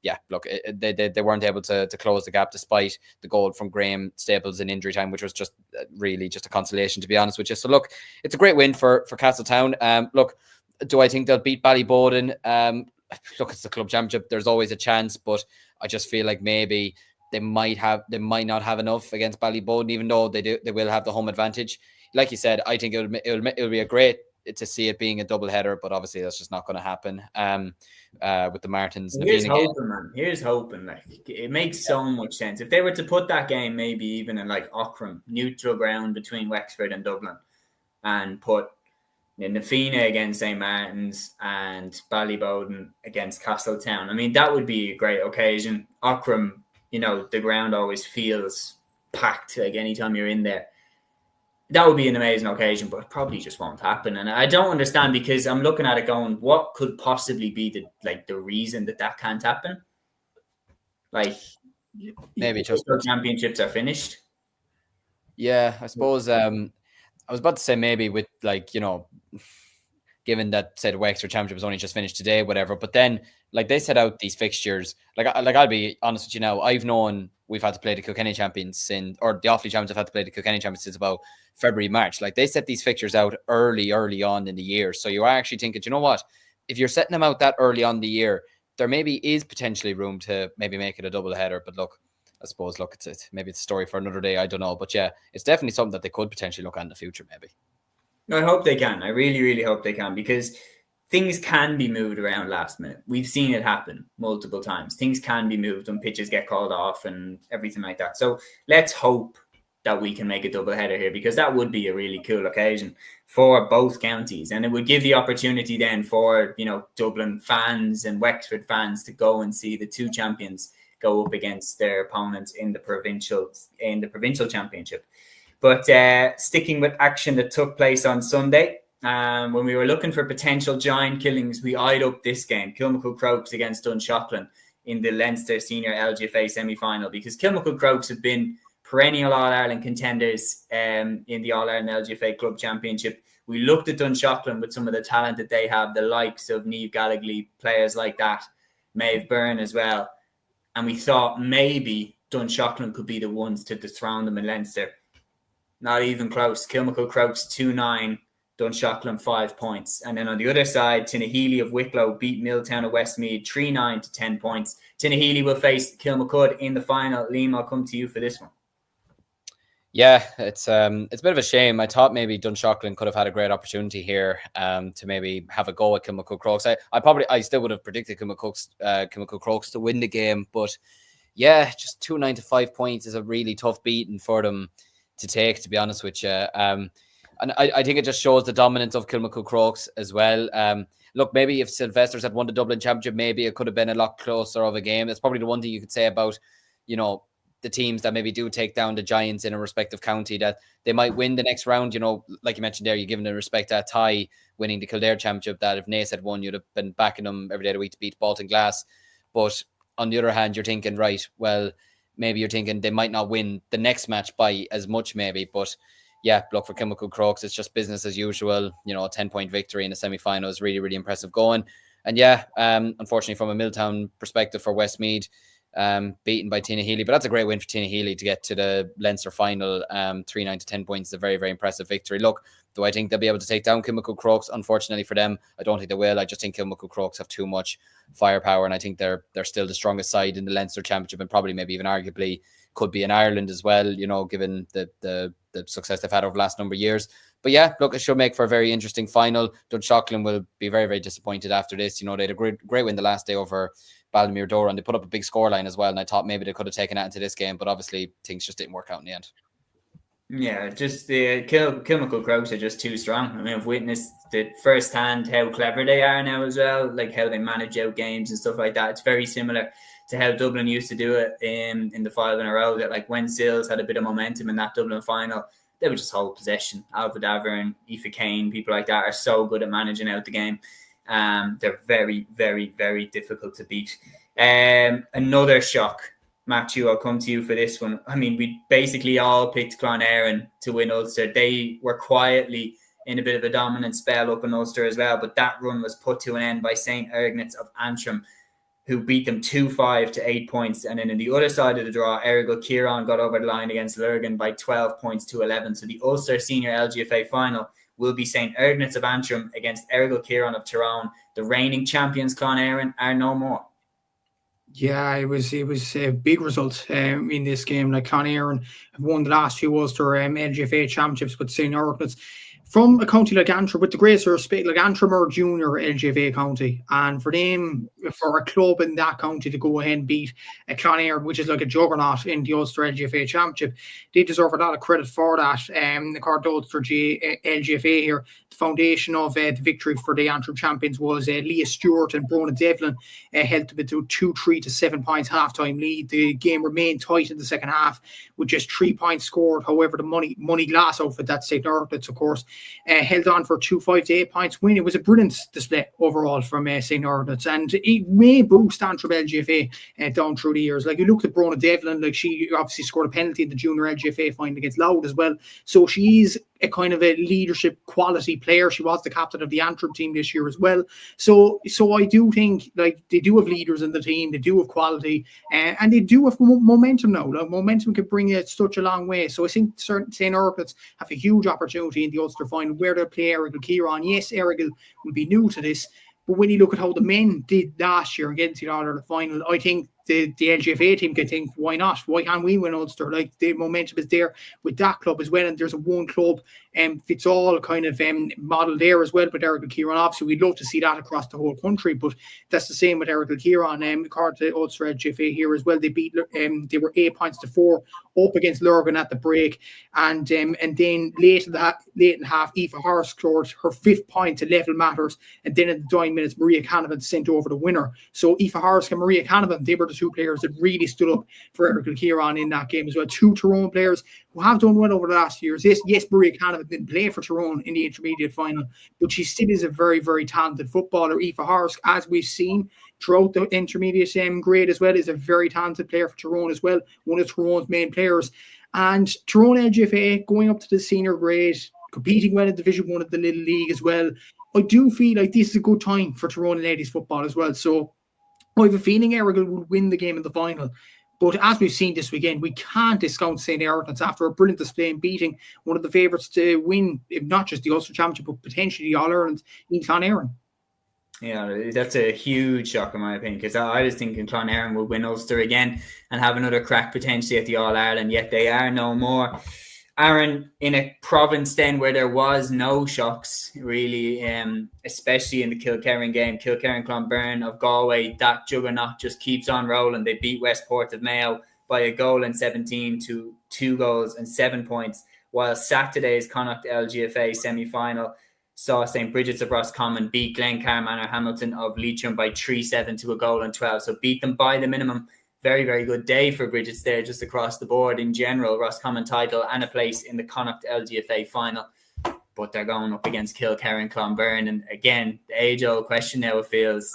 yeah, look, they weren't able to close the gap despite the goal from Graham Staples in injury time, which was just really just a consolation, to be honest with you. So look, it's a great win for Castletown. Look, do I think they'll beat Ballyboden? Look, it's the club championship. There's always a chance, but I just feel like maybe they might not have enough against Ballyboden, even though they will have the home advantage. Like you said, I think it'll be a great to see it being a double header, but obviously that's just not going to happen. With the Martins. Here's hoping, man. Here's hoping. Like, it makes so much sense. If they were to put that game maybe even in like Auckland, neutral ground between Wexford and Dublin, and put Na Fianna against St. Martin's and Ballyboden against Castletown. I mean, that would be a great occasion. Auckland, the ground always feels packed, like anytime you're in there. That would be an amazing occasion, but it probably just won't happen. And I don't understand, because I'm looking at it going, what could possibly be the reason that can't happen? Like, maybe just the championships are finished. Yeah, I suppose I was about to say maybe with given that, say, the Wexford Championship was only just finished today, whatever. But then, like, they set out these fixtures. Like I'll be honest with you now. I've known we've had to play the Kilkenny champions or the Offaly champions have had to play the Kilkenny champions since about February, March. Like, they set these fixtures out early on in the year. So you are actually thinking, you know what? If you're setting them out that early on in the year, there maybe is potentially room to maybe make it a double header. But look, I suppose, maybe it's a story for another day. I don't know. But yeah, it's definitely something that they could potentially look at in the future, maybe. I hope they can. I really, really hope they can, because things can be moved around last minute. We've seen it happen multiple times. Things can be moved when pitches get called off and everything like that. So let's hope that we can make a double header here, because that would be a really cool occasion for both counties. And it would give the opportunity then for, Dublin fans and Wexford fans to go and see the two champions go up against their opponents in the provincial championship. But sticking with action that took place on Sunday, when we were looking for potential giant killings, we eyed up this game, Kilmacud Crokes against Dunshaughlin in the Leinster Senior LGFA Semi Final, because Kilmacud Crokes have been perennial All-Ireland contenders in the All-Ireland LGFA Club Championship. We looked at Dunshaughlin with some of the talent that they have, the likes of Niamh Gallagly, players like that, Maeve Byrne as well. And we thought maybe Dunshaughlin could be the ones to dethrone them in Leinster. Not even close. Kilmacud Crokes 2-9, Dunshaughlin 5 points. And then on the other side, Tinahely of Wicklow beat Milltown of Westmeath 3-9 to 10 points. Tinahely will face Kilmacud in the final. Liam, I'll come to you for this one. Yeah, it's a bit of a shame. I thought maybe Dunshaughlin could have had a great opportunity here to maybe have a go at Kilmacud Crokes. I still would have predicted Kilmacud Crokes to win the game, but yeah, just 2-9 to 5 points is a really tough beating for them to take, to be honest with you. And I think it just shows the dominance of Kilmacud Crokes as well. Look, maybe if Sylvester's had won the Dublin Championship, maybe it could have been a lot closer of a game. That's probably the one thing you could say about, the teams that maybe do take down the Giants in a respective county, that they might win the next round. Like you mentioned there, you're giving the respect to Ty winning the Kildare Championship, that if Naas had won, you'd have been backing them every day of the week to beat Balton Glass. But on the other hand, you're thinking, right, well, maybe you're thinking they might not win the next match by as much, maybe. But yeah, look, for Kilmacud Crokes, it's just business as usual. A 10-point victory in the semi-final is really, really impressive going. And yeah, unfortunately, from a Milltown perspective for Westmeath, beaten by Tinahely, but that's a great win for Tinahely to get to the Leinster final. 3-9 to 10 points is a very, very impressive victory. Look, do I think they'll be able to take down Kilmacud Crokes? Unfortunately for them, I don't think they will. I just think Kilmacud Crokes have too much firepower, and I think they're still the strongest side in the Leinster Championship, and probably maybe even arguably could be in Ireland as well, given the success they've had over the last number of years. But yeah, look, it should make for a very interesting final. Dunshaughlin will be very, very disappointed after this. They had a great win the last day over Ballygunner Dora, and they put up a big scoreline as well, and I thought maybe they could have taken that into this game, but obviously things just didn't work out in the end. Yeah, just the Kilmacud Crokes are just too strong. I mean, I've witnessed it firsthand how clever they are now as well, like how they manage out games and stuff like that. It's very similar to how Dublin used to do it in the 5 in a row, that like when Sills had a bit of momentum in that Dublin final, they would just hold possession. Alva Davern, Aoife Kane, people like that are so good at managing out the game. They're very, very, very difficult to beat. Another shock, Matthew, I'll come to you for this one. I mean, we basically all picked Clonairon to win Ulster. They were quietly in a bit of a dominant spell up in Ulster as well, but that run was put to an end by St. Ergnitz of Antrim, who beat them 2-5 to 8 points. And then in the other side of the draw, Errigal Kieran got over the line against Lurgan by 12 points to 11. So the Ulster Senior LGFA final will be St. Ergnitz of Antrim against Errigal Kieran of Tyrone. The reigning champions, Clonairon, are no more. Yeah, it was a big result in this game. Like Clonairon have won the last few Ulster LGFA championships with St. Orkneys. From a county like Antrim, with the greatest respect, like Antrim are junior LGFA county, and for a club in that county to go ahead and beat a Clonairon, which is like a juggernaut in the Ulster LGFA championship, they deserve a lot of credit for that. The Card Ulster LGFA here, the foundation of the victory for the Antrim champions was Leah Stewart and Brona Devlin held to 2-3 to 7 points half-time lead. The game remained tight in the second half with just 3 points scored. However, the money glass outfit, that's St. Orkneys, of course, held on for 2-5 to 8 points win. It was a brilliant display overall from St. Orkneys, and it may boost Antrim LGFA down through the years. Like, you look at Brona Devlin, like, she obviously scored a penalty in the junior LGFA final against Louth as well, so she's a kind of a leadership quality player. She was the captain of the Antrim team this year as well. So I do think, like, they do have leaders in the team, they do have quality, and they do have momentum now. Like, momentum can bring you such a long way. So I think St. Orkneys have a huge opportunity in the Ulster final where they'll play Errigal Kieran. Yes, Errigal will be new to this, but when you look at how the men did last year and get into the All-Ireland final, I think the LGFA team can think, why not? Why can't we win Ulster? Like, the momentum is there with that club as well, and there's a one club fits all kind of model there as well with Errigal Kieran. Obviously, we'd love to see that across the whole country, but that's the same with Errigal Kieran. Card to Ulster LGFA here as well. They beat they were 8 points to 4 up against Lurgan at the break, and then late in the half, Aoife Harris scored her 5th point to level matters, and then in the dying minutes, Maria Canavan sent over the winner. So Aoife Harris and Maria Canavan, they were the two players that really stood up for Errigal Kieran in that game as well. Two Tyrone players who have done well over the last years. Yes, Maria Canavan didn't play for Tyrone in the intermediate final, but she still is a very, very talented footballer. Aoife Harris, as we've seen throughout the intermediate grade as well, is a very talented player for Tyrone as well, one of Tyrone's main players. And Tyrone LGFA going up to the senior grade, competing well in Division 1 of the Little League as well. I do feel like this is a good time for Tyrone ladies football as well. So I have a feeling Errigal will win the game in the final. But as we've seen this weekend, we can't discount St. Orkneys after a brilliant display in beating one of the favourites to win, if not just the Ulster Championship, but potentially the All-Ireland in Clonairon. Yeah, that's a huge shock in my opinion, because I was thinking Clonairon will win Ulster again and have another crack potentially at the All-Ireland, yet they are no more. Aaron, in a province then where there was no shocks really, especially in the Kilkerran game, Kilkerran-Clonberne of Galway, that juggernaut just keeps on rolling. They beat Westport of Mayo by a goal and 17 to 2 goals and 7 points, while Saturday's Connacht LGFA Semi Final saw St. Brigids of Roscommon beat Glencar Manor Hamilton of Leitrim by 3-7 to a goal and 12. So beat them by the minimum. Very, very good day for Brigids there, just across the board in general. Roscommon title and a place in the Connacht LGFA final. But they're going up against Kilkerran-Clonberne. And again, the age-old question now, it feels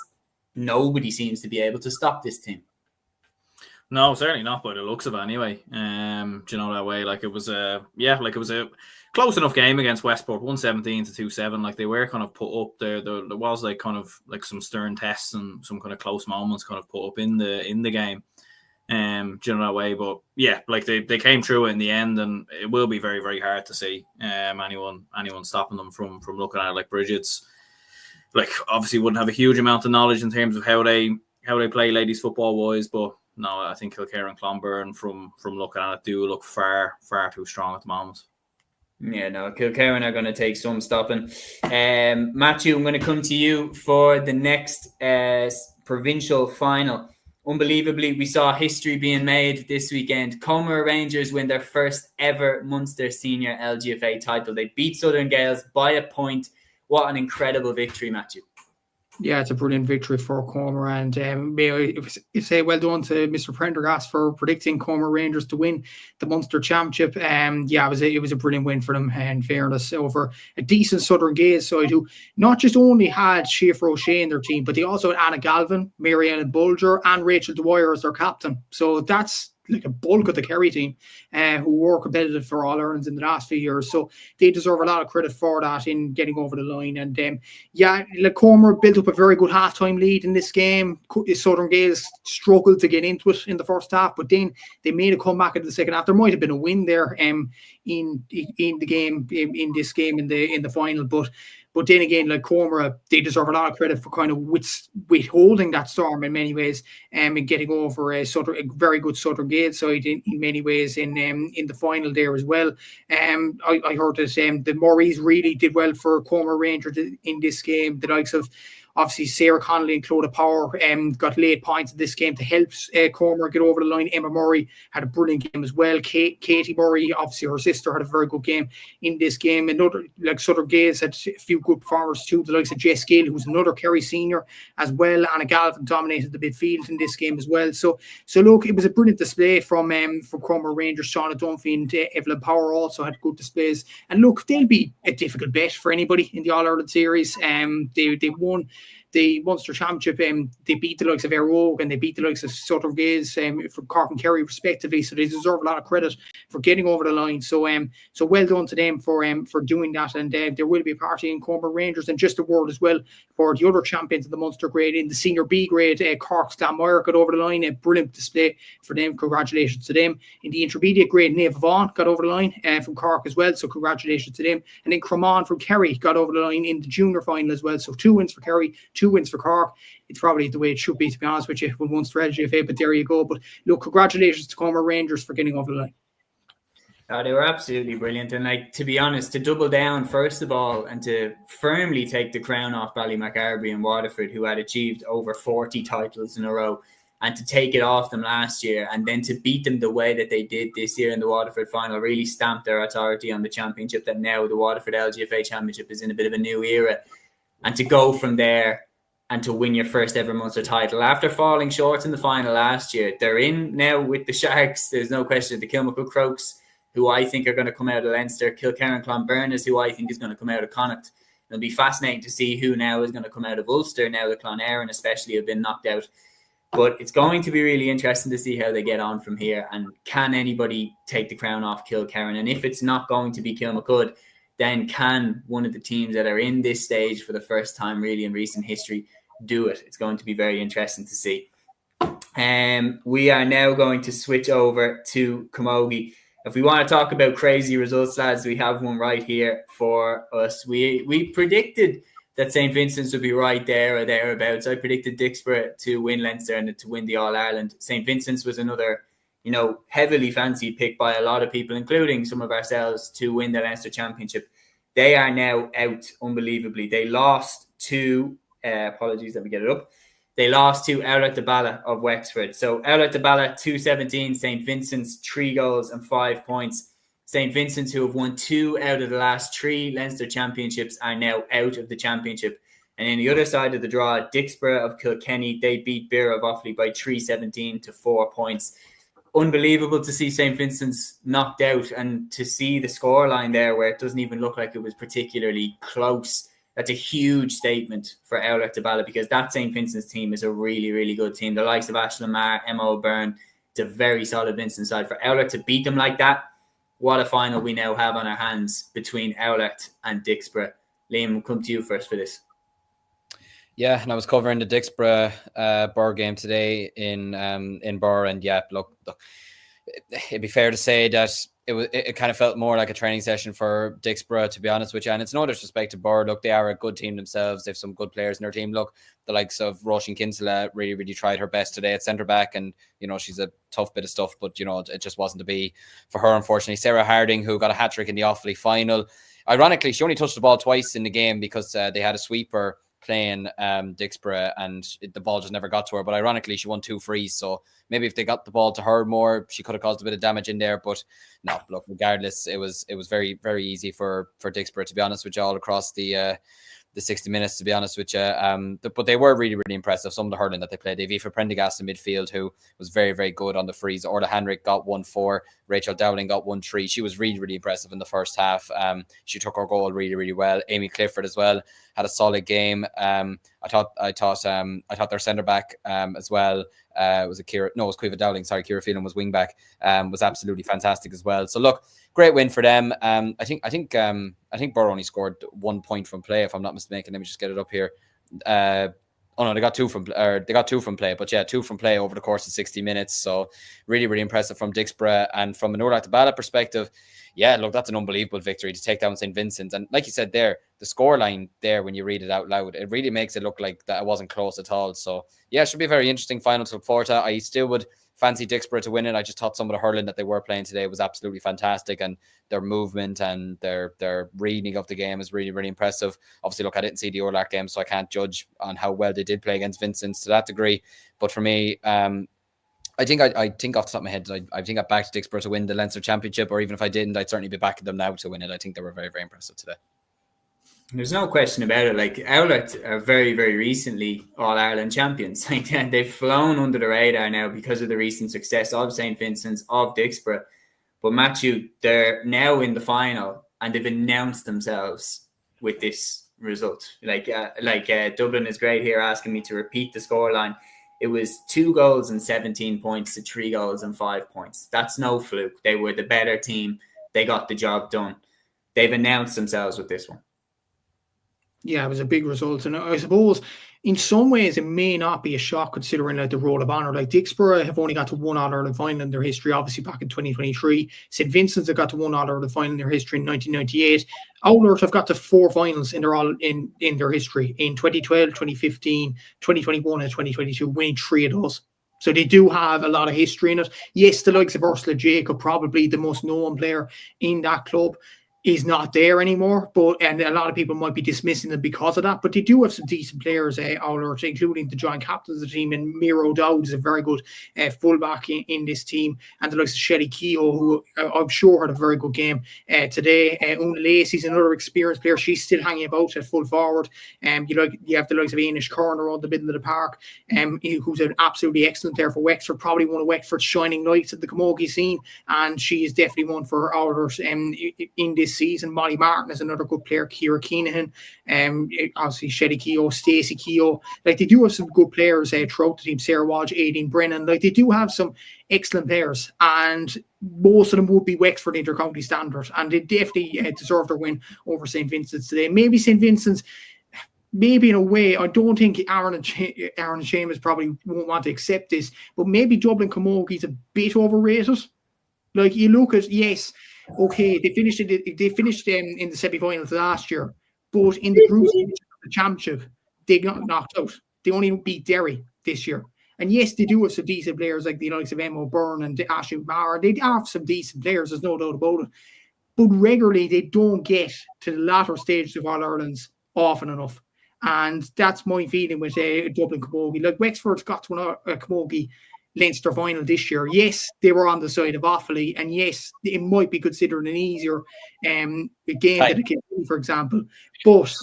nobody seems to be able to stop this team. No, certainly not by the looks of it anyway. Do you know that way? Like, it was a close enough game against Westport, 117 to 2-7. Like, they were kind of put up there. There was like kind of like some stern tests and some kind of close moments kind of put up in the game. Do you know that way? But yeah, like they came through it in the end, and it will be very, very hard to see anyone stopping them from looking at it. Like, Brigids, like, obviously wouldn't have a huge amount of knowledge in terms of how they play ladies football wise, but no, I think Kilkerran-Clonberne from looking at it do look far, far too strong at the moment. Yeah, no, Kilkerran are going to take some stopping. Matthew, I'm going to come to you for the next provincial final. Unbelievably, we saw history being made this weekend. Comer Rangers win their first ever Munster Senior LGFA title. They beat Southern Gales by a point. What an incredible victory, Matthew. Yeah, it's a brilliant victory for Comer, and may I say well done to Mr. Prendergast for predicting Comer Rangers to win the Munster Championship. It was a brilliant win for them, in fairness, over a decent Southern Gales side who not just only had Schaefer O'Shea in their team, but they also had Anna Galvin, Marianne Bulger, and Rachel Dwyer as their captain. So that's like a bulk of the Kerry team who were competitive for All-Irelands in the last few years. So they deserve a lot of credit for that in getting over the line. And Comer built up a very good half-time lead in this game. Southern Gales struggled to get into it in the first half, but then they made a comeback in the second half. There might have been a win there in the game, in this game, in the final, but But then again, like Cormorant, they deserve a lot of credit for kind of withholding that storm in many ways, and getting over a very good Southern Gate side in many ways in the final there as well. I heard that the Murrays really did well for Cormorant Rangers in this game. The likes of obviously Sarah Connolly and Clodagh Power got late points in this game to help Cormorant get over the line. Emma Murray had a brilliant game as well. Katie Murray, obviously her sister, had a very good game in this game. Another, like Southern Gaels, had a few good performers too. The likes of Jess Gill, who's another Kerry senior as well. Anna Galvin dominated the midfield in this game as well. So look, it was a brilliant display from Cormorant Rangers. Shauna Dunphy and Evelyn Power also had good displays. And look, they'll be a difficult bet for anybody in the All-Ireland series. They won the Munster Championship. They beat the likes of Éire Óg and they beat the likes of Southern Gaels from Cork and Kerry respectively. So they deserve a lot of credit for getting over the line. So well done to them for doing that. And there will be a party in Cormorant Rangers. And just a word as well for the other champions of the Munster grade in the senior B grade. Cork's Glanmire got over the line. A brilliant display for them. Congratulations to them. In the intermediate grade, Neva Vaughan got over the line from Cork as well. So congratulations to them. And then Cremon from Kerry got over the line in the junior final as well. So 2 wins for Kerry, 2 wins for Cork. It's probably the way it should be, to be honest with you, with Munster LGFA, but there you go. But look, congratulations to Cormorant Rangers for getting over the line. Oh, they were absolutely brilliant. And like, to be honest, to double down first of all and to firmly take the crown off Ballymacarbry and Waterford, who had achieved over 40 titles in a row, and to take it off them last year and then to beat them the way that they did this year in the Waterford final really stamped their authority on the championship, that now the Waterford LGFA Championship is in a bit of a new era. And to go from there and to win your first ever Munster title after falling short in the final last year. They're in now with the Sharks. There's no question. The Kilmacud Crokes, who I think are going to come out of Leinster. Kilkerran Clonburness, who I think is going to come out of Connacht. It'll be fascinating to see who now is going to come out of Ulster, now that Clonairon especially have been knocked out. But it's going to be really interesting to see how they get on from here. And can anybody take the crown off Kilkerran? And if it's not going to be Kilmacud, then can one of the teams that are in this stage for the first time really in recent history do it? It's going to be very interesting to see. We are now going to switch over to Camogie. If we want to talk about crazy results, lads, we have one right here for us. We predicted that St. Vincent's would be right there or thereabouts. I predicted Dixborough to win Leinster and to win the All-Ireland. St. Vincent's was another, heavily fancied pick by a lot of people, including some of ourselves, to win the Leinster Championship. They are now out, unbelievably. They lost to, apologies, let me get it up. They lost to Outlet de Bala of Wexford. So Outlet de Bala 2-17, St. Vincent's 3 goals and 5 points. St. Vincent's, who have won 2 out of the last 3 Leinster championships, are now out of the championship. And in the other side of the draw, Dixborough of Kilkenny, they beat Beer of Offaly by 3-17 to 4 points. Unbelievable to see St. Vincent's knocked out and to see the scoreline there where it doesn't even look like it was particularly close. That's a huge statement for Outlet de Bala, because that St. Vincent's team is a really, really good team. The likes of Ashland Marr, Emma O'Byrne, it's a very solid Vincent side. For Outlet to beat them like that, what a final we now have on our hands between Outlet and Dixborough. Liam, we'll come to you first for this. Yeah, and I was covering the Dixborough Burr game today in Burr, and yeah, look, it'd be fair to say that it kind of felt more like a training session for Dixborough, to be honest with you. And it's no disrespect to Burr. Look, they are a good team themselves. They have some good players in their team. Look, the likes of Roisin Kinsella really, really tried her best today at centre back, and she's a tough bit of stuff, but it just wasn't to be for her, unfortunately. Sarah Harding, who got a hat trick in the Offaly final. Ironically, she only touched the ball twice in the game because they had a sweeper playing Dixborough and the ball just never got to her. But ironically, she won 2 frees. So maybe if they got the ball to her more, she could have caused a bit of damage in there. But no, look, regardless, it was very, very easy for Dixborough, to be honest with you, all across the 60 minutes, to be honest with you. But they were really, really impressive. Some of the hurling that they played. They've Aoife Prendergast in midfield, who was very, very good on the frees. Orla Henrik got 1-4. Rachel Dowling got 1-3. She was really, really impressive in the first half. She took her goal really, really well. Amy Clifford as well had a solid game. I thought their centre back as well. It was Caoimhe Dowling. Sorry, Ciara Phelan was wing back. Was absolutely fantastic as well. So look, great win for them. I think Burr only scored 1 point from play, if I'm not mistaken. Let me just get it up here. Oh no, they got two from play, but yeah, 2 from play over the course of 60 minutes. So really, really impressive from Dixborough. And from an Urlach to Bala perspective, yeah, look, that's an unbelievable victory to take down St. Vincent's. And like you said there, the scoreline there, when you read it out loud, it really makes it look like that it wasn't close at all. So yeah, it should be a very interesting final to look forward to. I still would fancy Dixborough to win it. I just thought some of the hurling that they were playing today was absolutely fantastic, and their movement and their reading of the game is really, really impressive. Obviously, look, I didn't see the Urlach game, so I can't judge on how well they did play against Vincent's to that degree. But for me, I think off the top of my head, I think I backed Dixborough to win the Leinster Championship, or even if I didn't, I'd certainly be backing them now to win it. I think they were very, very impressive today. There's no question about it. Like, Owlert are very, very recently All-Ireland champions. Like, they've flown under the radar now because of the recent success of St. Vincent's, of Dixborough. But Matthew, they're now in the final, and they've announced themselves with this result. Like Dublin is great here asking me to repeat the scoreline. It was 2 goals and 17 points to 3 goals and 5 points. That's no fluke. They were the better team. They got the job done. They've announced themselves with this one. Yeah, it was a big result. And I suppose in some ways it may not be a shock considering like the roll of honour. Like Dixborough have only got to 1 All-Ireland final in their history, obviously back in 2023. St. Vincent's have got to 1 All-Ireland final in their history in 1998. Owlert have got to 4 finals in their history in 2012, 2015, 2021 and 2022, winning 3 of those. So they do have a lot of history in it. Yes, the likes of Ursula Jacob, probably the most known player in that club, is not there anymore, and a lot of people might be dismissing them because of that, but they do have some decent players, Owlert, including the joint captains of the team, and Miro Dowd is a very good fullback in this team, and the likes of Shelly Keogh, who I'm sure had a very good game today. Una Lacey's another experienced player. She's still hanging about at full forward. You have the likes of Anish Corner on the middle of the park, who's an absolutely excellent player for Wexford, probably one of Wexford's shining lights at the camogie scene, and she is definitely one for Owlert in this season. Molly Martin is another good player. Ciara Keenan, obviously Shelly Keogh, Stacey Keogh. Like, they do have some good players throughout the team. Sarah Walsh, Aideen Brennan. Like, they do have some excellent players, and most of them would be Wexford inter-county standard, and they definitely deserve their win over St. Vincent's today. Maybe St. Vincent's, maybe in a way, I don't think Aaron and Séamus probably won't want to accept this, but maybe Dublin Camogie's a bit overrated. Like, you look at, yes, okay, they finished in the semi-finals last year, but in the group stage of the championship, they got knocked out. They only beat Derry this year. And yes, they do have some decent players like the likes of Emma Byrne and Ashley Mara. They have some decent players, there's no doubt about it. But regularly, they don't get to the latter stages of All-Irelands often enough. And that's my feeling with Dublin Camogie. Like, Wexford's got to a Camogie Leinster final this year. Yes, they were on the side of Offaly, and yes, it might be considered an easier game than a Kilmacud, for example. But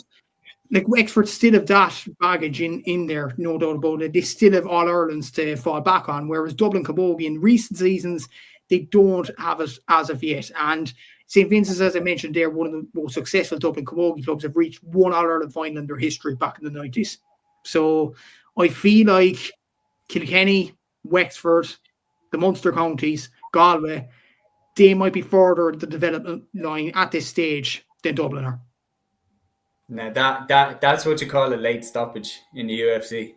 like, Wexford still have that baggage in there, no doubt about it. They still have All-Irelands to fall back on, whereas Dublin Camogie in recent seasons, they don't have it as of yet. And St. Vincent's, as I mentioned there, one of the most successful Dublin Camogie clubs, have reached 1 All-Ireland final in their history back in the 90s. So I feel like Kilkenny, Wexford, the Munster counties, Galway, they might be further the development line at this stage than Dublin are. Now that's what you call a late stoppage in the UFC.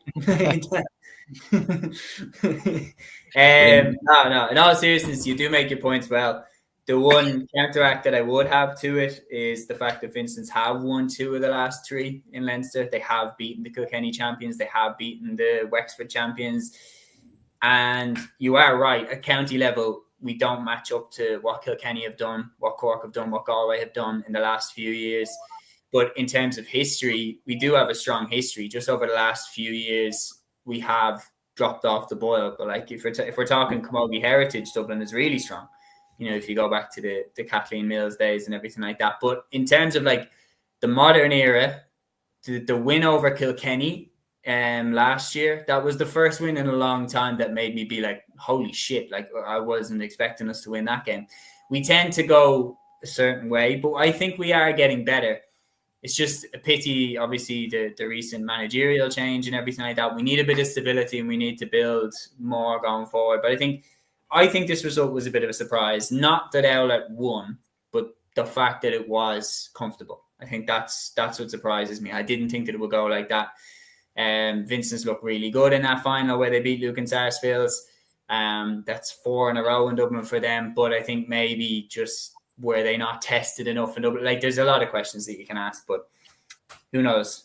No. In all seriousness, you do make your points well. The one counteract that I would have to it is the fact that Vincent's have won 2 of the last 3 in Leinster. They have beaten the Kilkenny champions. They have beaten the Wexford champions. And you are right, at county level, we don't match up to what Kilkenny have done, what Cork have done, what Galway have done in the last few years. But in terms of history, we do have a strong history. Just over the last few years, we have dropped off the boil. But like, if we're talking Camogie heritage, Dublin is really strong. You know, if you go back to the Kathleen Mills days and everything like that. But in terms of like the modern era, the win over Kilkenny last year, that was the first win in a long time that made me be like, holy shit, like I wasn't expecting us to win that game. We tend to go a certain way, but I think we are getting better. It's just a pity, obviously, the recent managerial change and everything like that. We need a bit of stability and we need to build more going forward. But I think this result was a bit of a surprise. Not that Owlert won, but the fact that it was comfortable. I think that's what surprises me. I didn't think that it would go like that. Vincent's looked really good in that final where they beat Luke and Sarsfields. That's 4 in a row in Dublin for them, but I think maybe just were they not tested enough in Dublin? Like, there's a lot of questions that you can ask, but who knows?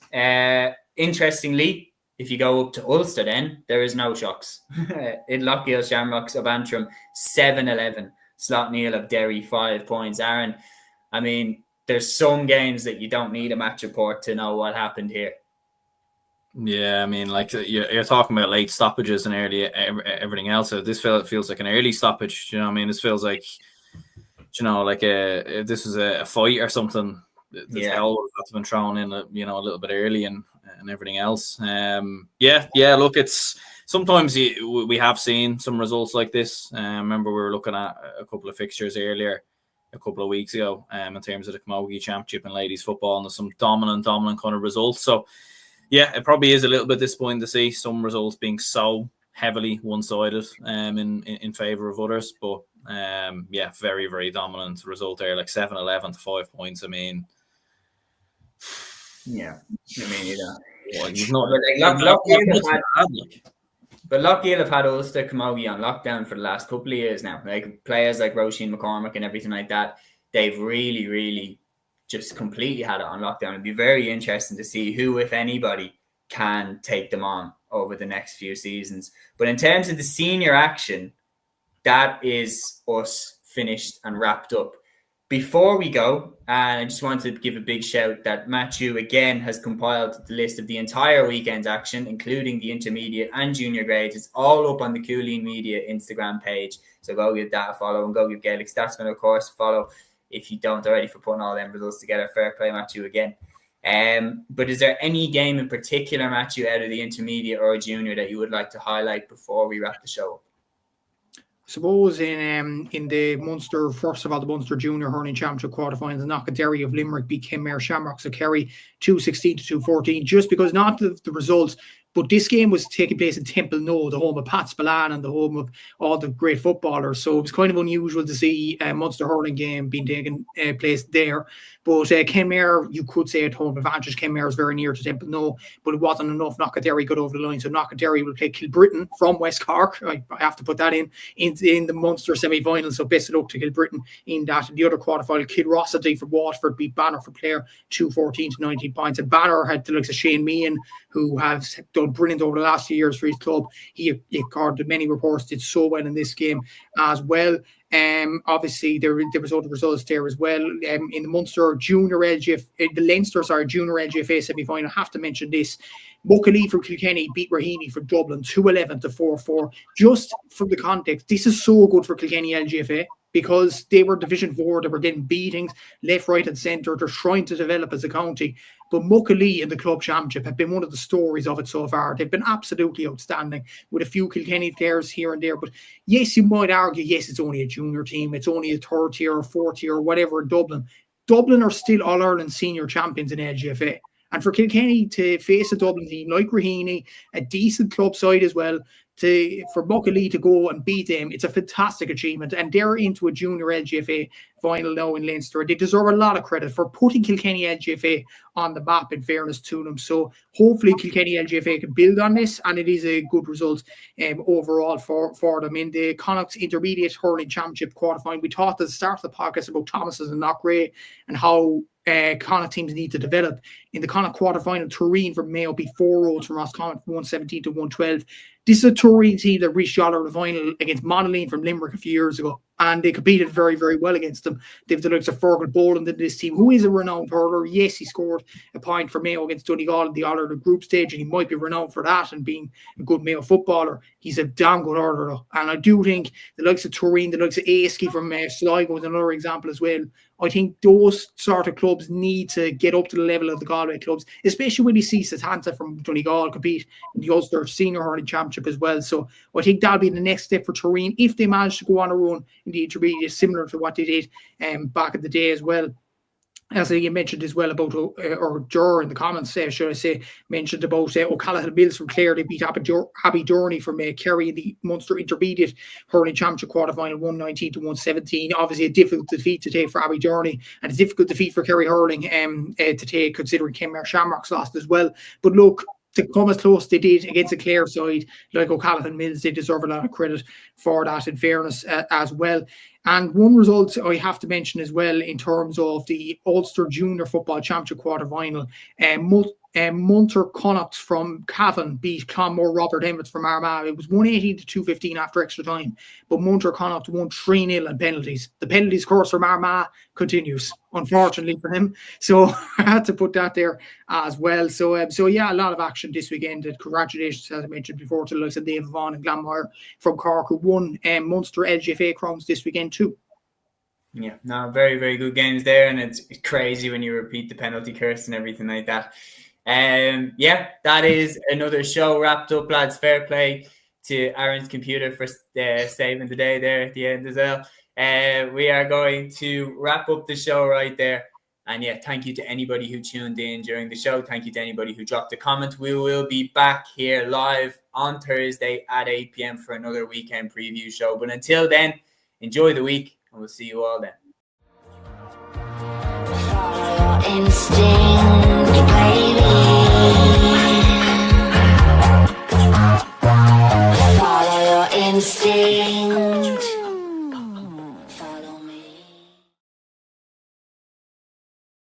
Interestingly, if you go up to Ulster, then there is no shocks. In Lochiel Shamrocks of Antrim, 7-11. Slot Neil of Derry, 5 points. Aaron, I mean, there's some games that you don't need a match report to know what happened here. Yeah, I mean, like you're talking about late stoppages and early everything else. This feels like an early stoppage. You know what I mean? This feels like, you know, like if this is a fight or something. The goal that's been thrown in, you know, a little bit early and everything else. Look, it's sometimes we have seen some results like this. Remember, we were looking at a couple of fixtures earlier, a couple of weeks ago, in terms of the Camogie Championship and ladies football, and there's some dominant kind of results. So, yeah, it probably is a little bit disappointing to see some results being so heavily one-sided in favour of others. But, very, very dominant result there, like 7-11 to 5 points. I mean... Yeah, I mean, you know. Well, you've not, but Lochiel have had Ulster Camogie on lockdown for the last couple of years now. Like players like Roisin McCormick and everything like that, they've really, really just completely had it on lockdown. It'd be very interesting to see who, if anybody, can take them on over the next few seasons. But in terms of the senior action, that is us finished and wrapped up. Before we go, and I just want to give a big shout that Matthew again has compiled the list of the entire weekend's action, including the intermediate and junior grades. It's all up on the Cúilín Media Instagram page. So go give that a follow and go give Gaelic Statsman, of course, a follow if you don't already, for putting all them results together. Fair play, Matthew, again. But is there any game in particular, Matthew, out of the intermediate or junior that you would like to highlight before we wrap the show up? Suppose in the Munster, first of all, the Munster Junior Hurling Championship quarterfinals, the Knockadderry of Limerick beat Kenmare Shamrocks of Kerry 2-16 to 2-14. Just because not the results, but this game was taking place in Temple No, the home of Pat Spillane and the home of all the great footballers. So it was kind of unusual to see a Munster hurling game being taken place there. But Kenmare, you could say at home advantage. Kenmare is very near to Temple No, but it wasn't enough. Knockadderry got over the line. So Knockadderry will play Kilbritain from West Cork. I have to put that in the Munster Semi Finals. So best of luck to Kilbritain in that. In the other quarterfinal, Kilrossity for Waterford beat Banner for Clare 2-14 to 19 points. And Banner had the likes of Shane Meehan, who has done brilliant over the last few years for his club. He according to many reports, did so well in this game as well. Obviously, there was other results there as well. In the Munster Junior LGFA, Junior LGFA Semi Final, I have to mention this. Muckalee from Kilkenny beat Raheny from Dublin 2-11 to 4-4. Just from the context, this is so good for Kilkenny LGFA because they were Division 4, they were getting beatings left, right, and centre. They're trying to develop as a county. But Muckalee in the club championship have been one of the stories of it so far. They've been absolutely outstanding with a few Kilkenny players here and there. But yes, you might argue, yes, it's only a junior team. It's only a third tier or fourth tier or whatever in Dublin. Dublin are still All-Ireland senior champions in LGFA. And for Kilkenny to face a Dublin team like Raheny, a decent club side as well, for Muckalee to go and beat them, it's a fantastic achievement. And they're into a junior LGFA final now in Leinster. They deserve a lot of credit for putting Kilkenny LGFA on the map, in fairness to them. So hopefully Kilkenny LGFA can build on this, and it is a good result overall for them. In the Connacht's Intermediate Hurling Championship quarterfinal, we talked at the start of the podcast about Thomas's and Loughrea and how Connacht teams need to develop. In the Connacht quarterfinal, Turin from Mayo beat 4-0 from Roscommon from 117 to 112. This is a Turin team that reached the final against Monaghan from Limerick a few years ago, and they competed very, very well against them. They've the likes of Fergal Boland in this team, who is a renowned hurler. Yes, he scored a point for Mayo against Donegal in the All-Ireland group stage, and he might be renowned for that and being a good Mayo footballer. He's a damn good hurler, though. And I do think the likes of Turin, the likes of Askey from Sligo is another example as well. I think those sort of clubs need to get up to the level of the Galway clubs, especially when you see Satanta from Donegal compete in the Ulster Senior Hurling Championship as well. So I think that'll be the next step for Turin if they manage to go on a run in the intermediate, similar to what they did back in the day as well. As you mentioned as well about, or Dur in the comments, should I say, mentioned about O'Callaghan Mills from Clare. They beat Abbey Downey from Kerry in the Munster Intermediate Hurling Championship quarterfinal 119 to 117. Obviously a difficult defeat to take for Abbey Downey and a difficult defeat for Kerry Hurling to take, considering Kenmare Shamrocks lost as well. But look, to come as close as they did against a Clare side like O'Callaghan Mills. They deserve a lot of credit for that, in fairness, as well. And one result I have to mention as well in terms of the Ulster Junior Football Championship quarter-final, Munter Connacht from Cavan beat Clonmore Robert Emmett from Armagh. It was 180-215 after extra time, but Munter Connacht won 3-0 on penalties. The penalties course from Armagh continues, unfortunately for him. So I had to put that there as well. So yeah, a lot of action this weekend. Congratulations, as I mentioned before, to the likes of David Vaughan and Glanmire from Cork, who won Munster LGFA crowns this weekend too. Yeah, no, very, very good games there, and it's crazy when you repeat the penalty curse and everything like that. Yeah, that is another show wrapped up, lads. Fair play to Aaron's computer for saving the day there at the end as well. We are going to wrap up the show right there. And yeah, thank you to anybody who tuned in during the show. Thank you to anybody who dropped a comment. We will be back here live on Thursday at 8 p.m. for another weekend preview show. But until then, enjoy the week, and we'll see you all then. Instinct, baby.